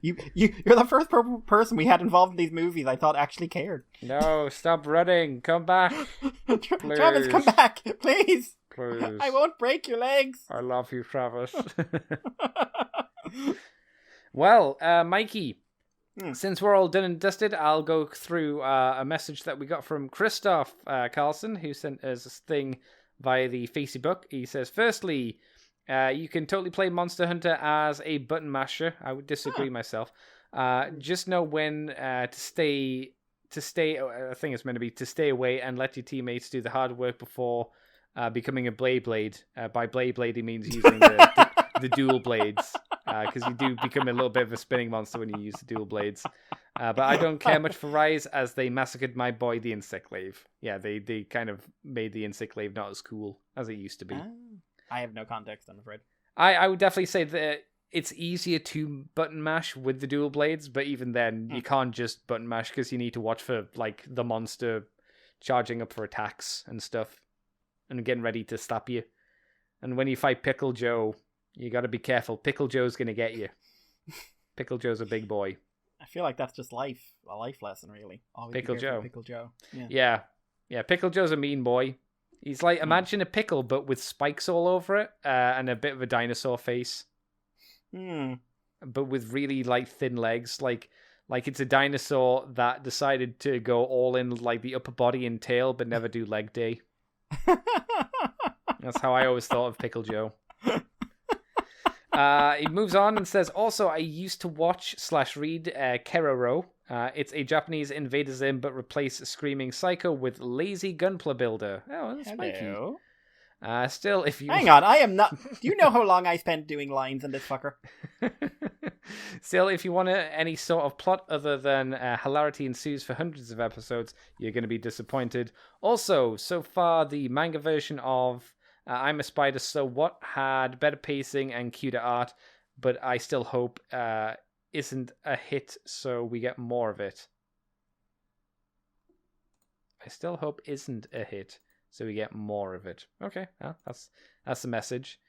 You're the first person we had involved in these movies I thought actually cared. No, stop running. Come back. Travis, come back, please. Please. I won't break your legs. I love you, Travis. Well, Mikey. Since we're all done and dusted, I'll go through a message that we got from Christoph Carlson, who sent us a thing via the Facebook. He says, firstly, you can totally play Monster Hunter as a button masher. I would disagree myself. Just know when to stay. I think it's meant to be to stay away and let your teammates do the hard work before becoming a Blade. By Blade, he means using the dual blades. Because you do become a little bit of a spinning monster when you use the dual blades. But I don't care much for Rise, as they massacred my boy, the Insectlave. Yeah, they kind of made the Insectlave not as cool as it used to be. I have no context, I'm afraid. I would definitely say that it's easier to button mash with the dual blades, but even then, you can't just button mash because you need to watch for like the monster charging up for attacks and stuff, and getting ready to slap you. And when you fight Pickle Joe, you got to be careful. Pickle Joe's going to get you. Pickle Joe's a big boy. I feel like that's just a life lesson, really. Always Pickle Joe. Pickle Joe. Yeah. Pickle Joe's a mean boy. He's like, imagine a pickle, but with spikes all over it, and a bit of a dinosaur face. But with really thin legs, like it's a dinosaur that decided to go all in like the upper body and tail, but never do leg day. That's how I always thought of Pickle Joe. He moves on and says, also, I used to watch/read Keroro. It's a Japanese Invader Zim, but replace Screaming Psycho with Lazy Gunpla Builder. Oh, that's Hello. Mikey. Still, if you... Hang on, I am not... Do you know how long I spent doing lines in this fucker? Still, if you want any sort of plot other than hilarity ensues for hundreds of episodes, you're going to be disappointed. Also, so far, the manga version of I'm a Spider, So What had better pacing and cuter art, but I still hope isn't a hit, so we get more of it. I still hope isn't a hit, so we get more of it. Okay, well, that's the message.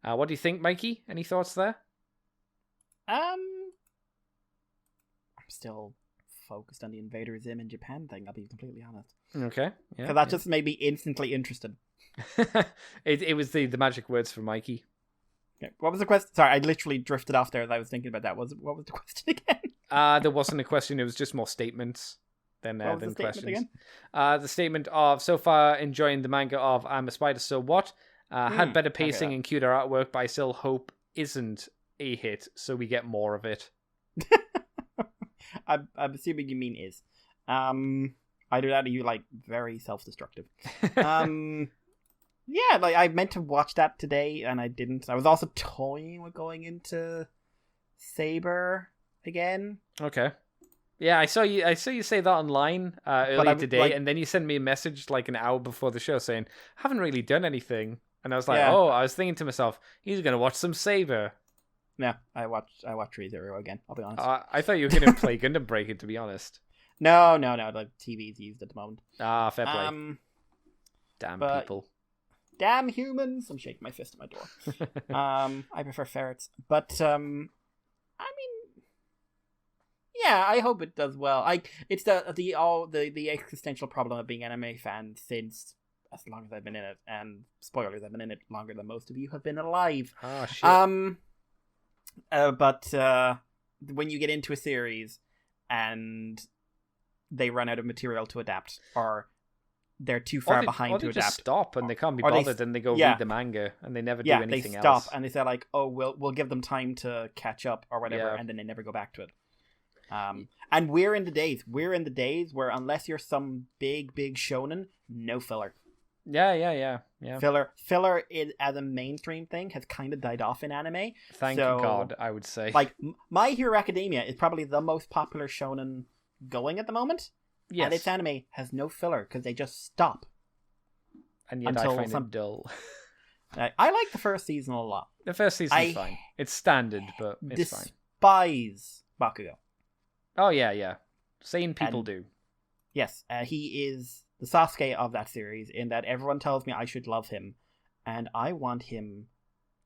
What do you think, Mikey? Any thoughts there? I'm still focused on the Invader Zim in Japan thing, I'll be completely honest. Okay. Yeah. Because that just made me instantly interested. it was the magic words for Mikey. Okay. What was the question? Sorry, I literally drifted off there as I was thinking about that. What was the question again? There wasn't a question, it was just more statements than What was the statement questions. again? The statement of so far enjoying the manga of I'm a Spider, So What? Had better pacing and cuter artwork, but I still hope isn't a hit, so we get more of it. I'm assuming you mean is. Either that or you like very self-destructive. Yeah, like I meant to watch that today and I didn't. I was also toying with going into Saber again. Okay. Yeah, I saw you say that online earlier today, and then you sent me a message like an hour before the show saying, haven't really done anything. And I was like, I was thinking to myself, he's going to watch some Saber. Yeah, I watched ReZero again, I'll be honest. I thought you were going to play Gundam Breaker, to be honest. No, the TV's used at the moment. Fair play. Damn people. Damn humans! I'm shaking my fist at my door. I prefer ferrets. But, I mean... Yeah, I hope it does well. It's the existential problem of being anime fan since as long as I've been in it, and spoilers, I've been in it longer than most of you have been alive. Oh shit. But when you get into a series and they run out of material to adapt, or they're too far behind to adapt, just stop and they can't be bothered, and they go read the manga and they never do anything else. Yeah, they stop and they say like, "Oh, we'll give them time to catch up or whatever," and then they never go back to it. And we're in the days where unless you're some big shonen, no filler. Yeah. Filler as a mainstream thing has kind of died off in anime. Thank God, I would say. Like, My Hero Academia is probably the most popular shonen going at the moment. Yes. And its anime has no filler because they just stop. And yet I find it dull. I like the first season a lot. The first season's fine. It's standard, but it's fine. Despise Bakugo. Oh, yeah. Sane people do. Yes, he is the Sasuke of that series in that everyone tells me I should love him, and I want him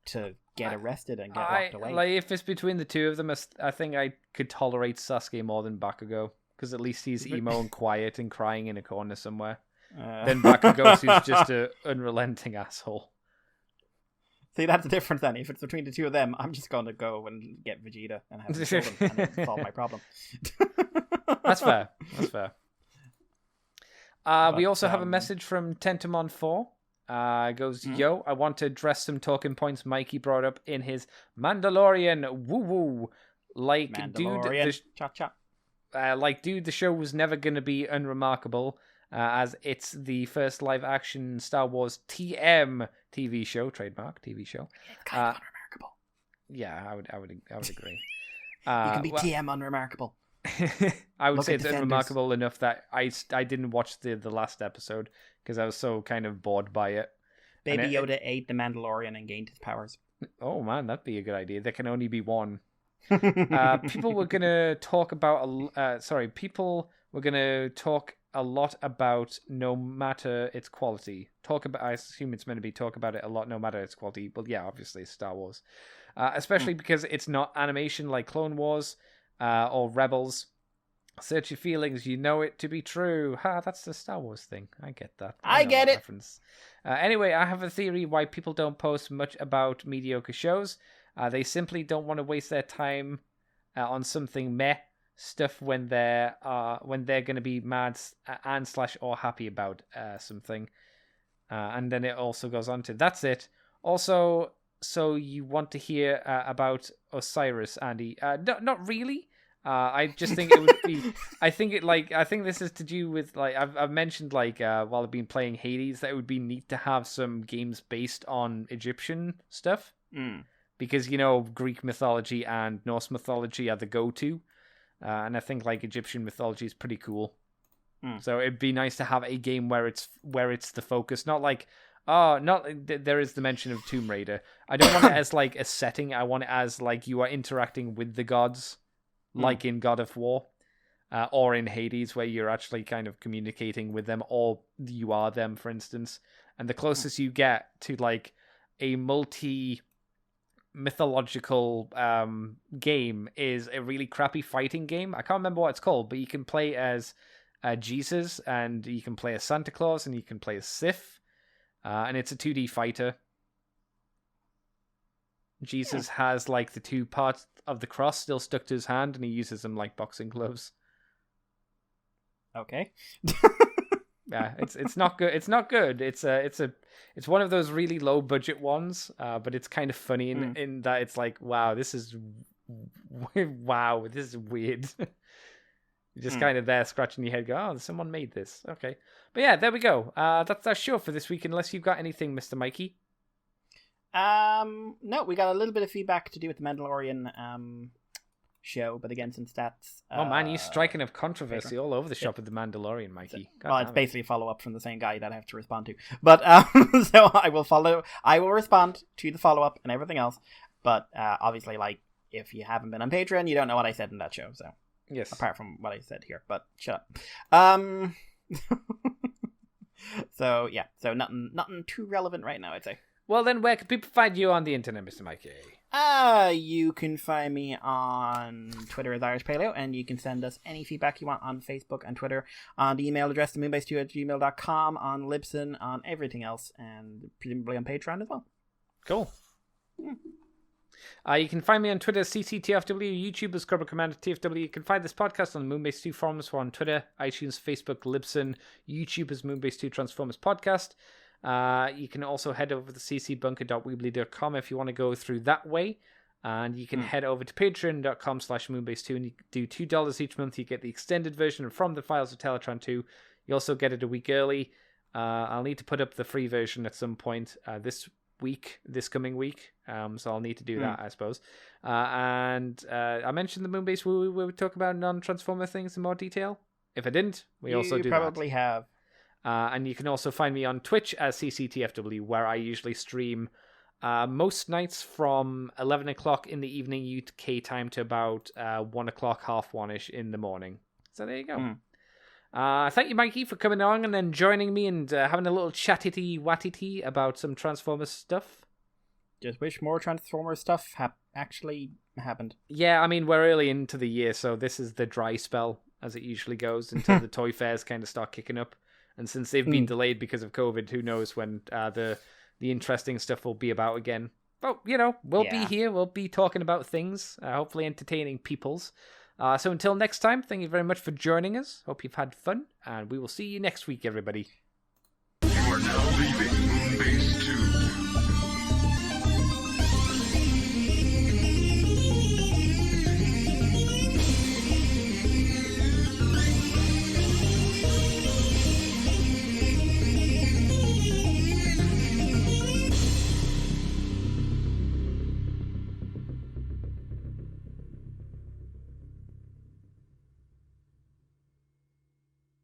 to get arrested and get locked away. Like, if it's between the two of them, I think I could tolerate Sasuke more than Bakugo, because at least he's emo and quiet and crying in a corner somewhere. Then Bakugo, who's just an unrelenting asshole. See, that's the difference then. If it's between the two of them, I'm just going to go and get Vegeta and have him kill them and then solve my problem. That's fair. We also have a message from Tentamon4. Goes, yo, I want to address some talking points Mikey brought up in his Mandalorian woo-woo. Like, Mandalorian. Dude, the show was never going to be unremarkable, as it's the first live-action Star Wars TM TV show, trademark TV show. It's kind of unremarkable. Yeah, I would agree. You can be TM unremarkable. I would say it's unremarkable enough that I didn't watch the last episode because I was so kind of bored by it. Baby Yoda ate the Mandalorian and gained his powers. Oh man, that'd be a good idea. There can only be one. People were gonna talk about people were gonna talk a lot about no matter its quality. I assume it's meant to be talk about it a lot no matter its quality. Well, yeah, obviously it's Star Wars. Especially because it's not animation like Clone Wars or Rebels. Search your feelings, you know it to be true. That's the Star Wars thing. I get that. I get it. Reference. Anyway, I have a theory why people don't post much about mediocre shows. They simply don't want to waste their time on something meh stuff when they're going to be mad and / or happy about something. And then it also goes on to, that's it. Also, so you want to hear about Osiris, Andy? No, not really. I just think it would be. I think this is to do with I've mentioned while I've been playing Hades that it would be neat to have some games based on Egyptian stuff. because Greek mythology and Norse mythology are the go-to, and I think like Egyptian mythology is pretty cool. So it'd be nice to have a game where it's the focus, not like there is the mention of Tomb Raider. I don't want it as like a setting. I want it as like you are interacting with the gods, like in God of War, or in Hades, where you're actually kind of communicating with them, or you are them, for instance. And the closest you get to like a mythological game is a really crappy fighting game. I can't remember what it's called, but you can play as Jesus, and you can play as Santa Claus, and you can play as Sif, and it's a 2D fighter. Jesus has like the two parts of the cross still stuck to his hand, and he uses them like boxing gloves. Okay. Yeah, it's not good. It's not good. It's one of those really low budget ones, but it's kind of funny in that it's like, wow, this is weird. You're just kind of there scratching your head, go, oh, someone made this. Okay. But yeah, there we go. That's our show for this week, unless you've got anything, Mr. Mikey. No, we got a little bit of feedback to do with the Mandalorian show, but again, since that's... oh man, you're striking up controversy all over the shop with the Mandalorian, Mikey. It's basically a follow-up from the same guy that I have to respond to. But, so I will respond to the follow-up and everything else. But, obviously, like, if you haven't been on Patreon, you don't know what I said in that show, so... Yes. Apart from what I said here, but shut up. So yeah, so nothing too relevant right now, I'd say. Well then, where can people find you on the internet, Mr. Mikey? You can find me on Twitter as Irish Paleo, and you can send us any feedback you want on Facebook and Twitter, on the email address moonbase2@gmail.com, on Libsyn, on everything else, and presumably on Patreon as well. Cool. You can find me on Twitter, CCTFW, YouTube as Cobra Commander TFW. You can find this podcast on the Moonbase 2 forums. We're on Twitter, iTunes, Facebook, Libsyn, YouTube as Moonbase 2 Transformers Podcast. You can also head over to ccbunker.weebly.com if you want to go through that way. And you can head over to patreon.com/moonbase2, and you do $2 each month. You get the extended version from the Files of Teletron 2. You also get it a week early. I'll need to put up the free version at some point this coming week, so I'll need to do that, I suppose. And I mentioned the Moonbase where we talk about non-Transformer things in more detail. If I didn't, we also do that. You probably have. And you can also find me on Twitch as CCTFW, where I usually stream most nights from 11 o'clock in the evening UK time to about 1 o'clock, half one-ish in the morning. So there you go. Thank you, Mikey, for coming on and then joining me and having a little chatty-wattity about some Transformers stuff. Just wish more Transformers stuff actually happened. Yeah, I mean, we're early into the year, so this is the dry spell, as it usually goes, until the toy fairs kind of start kicking up. And since they've been delayed because of COVID, who knows when the interesting stuff will be about again. But, we'll be here. We'll be talking about things, hopefully entertaining peoples. So until next time, thank you very much for joining us. Hope you've had fun, and we will see you next week, everybody. You are now leaving Moonbase 2.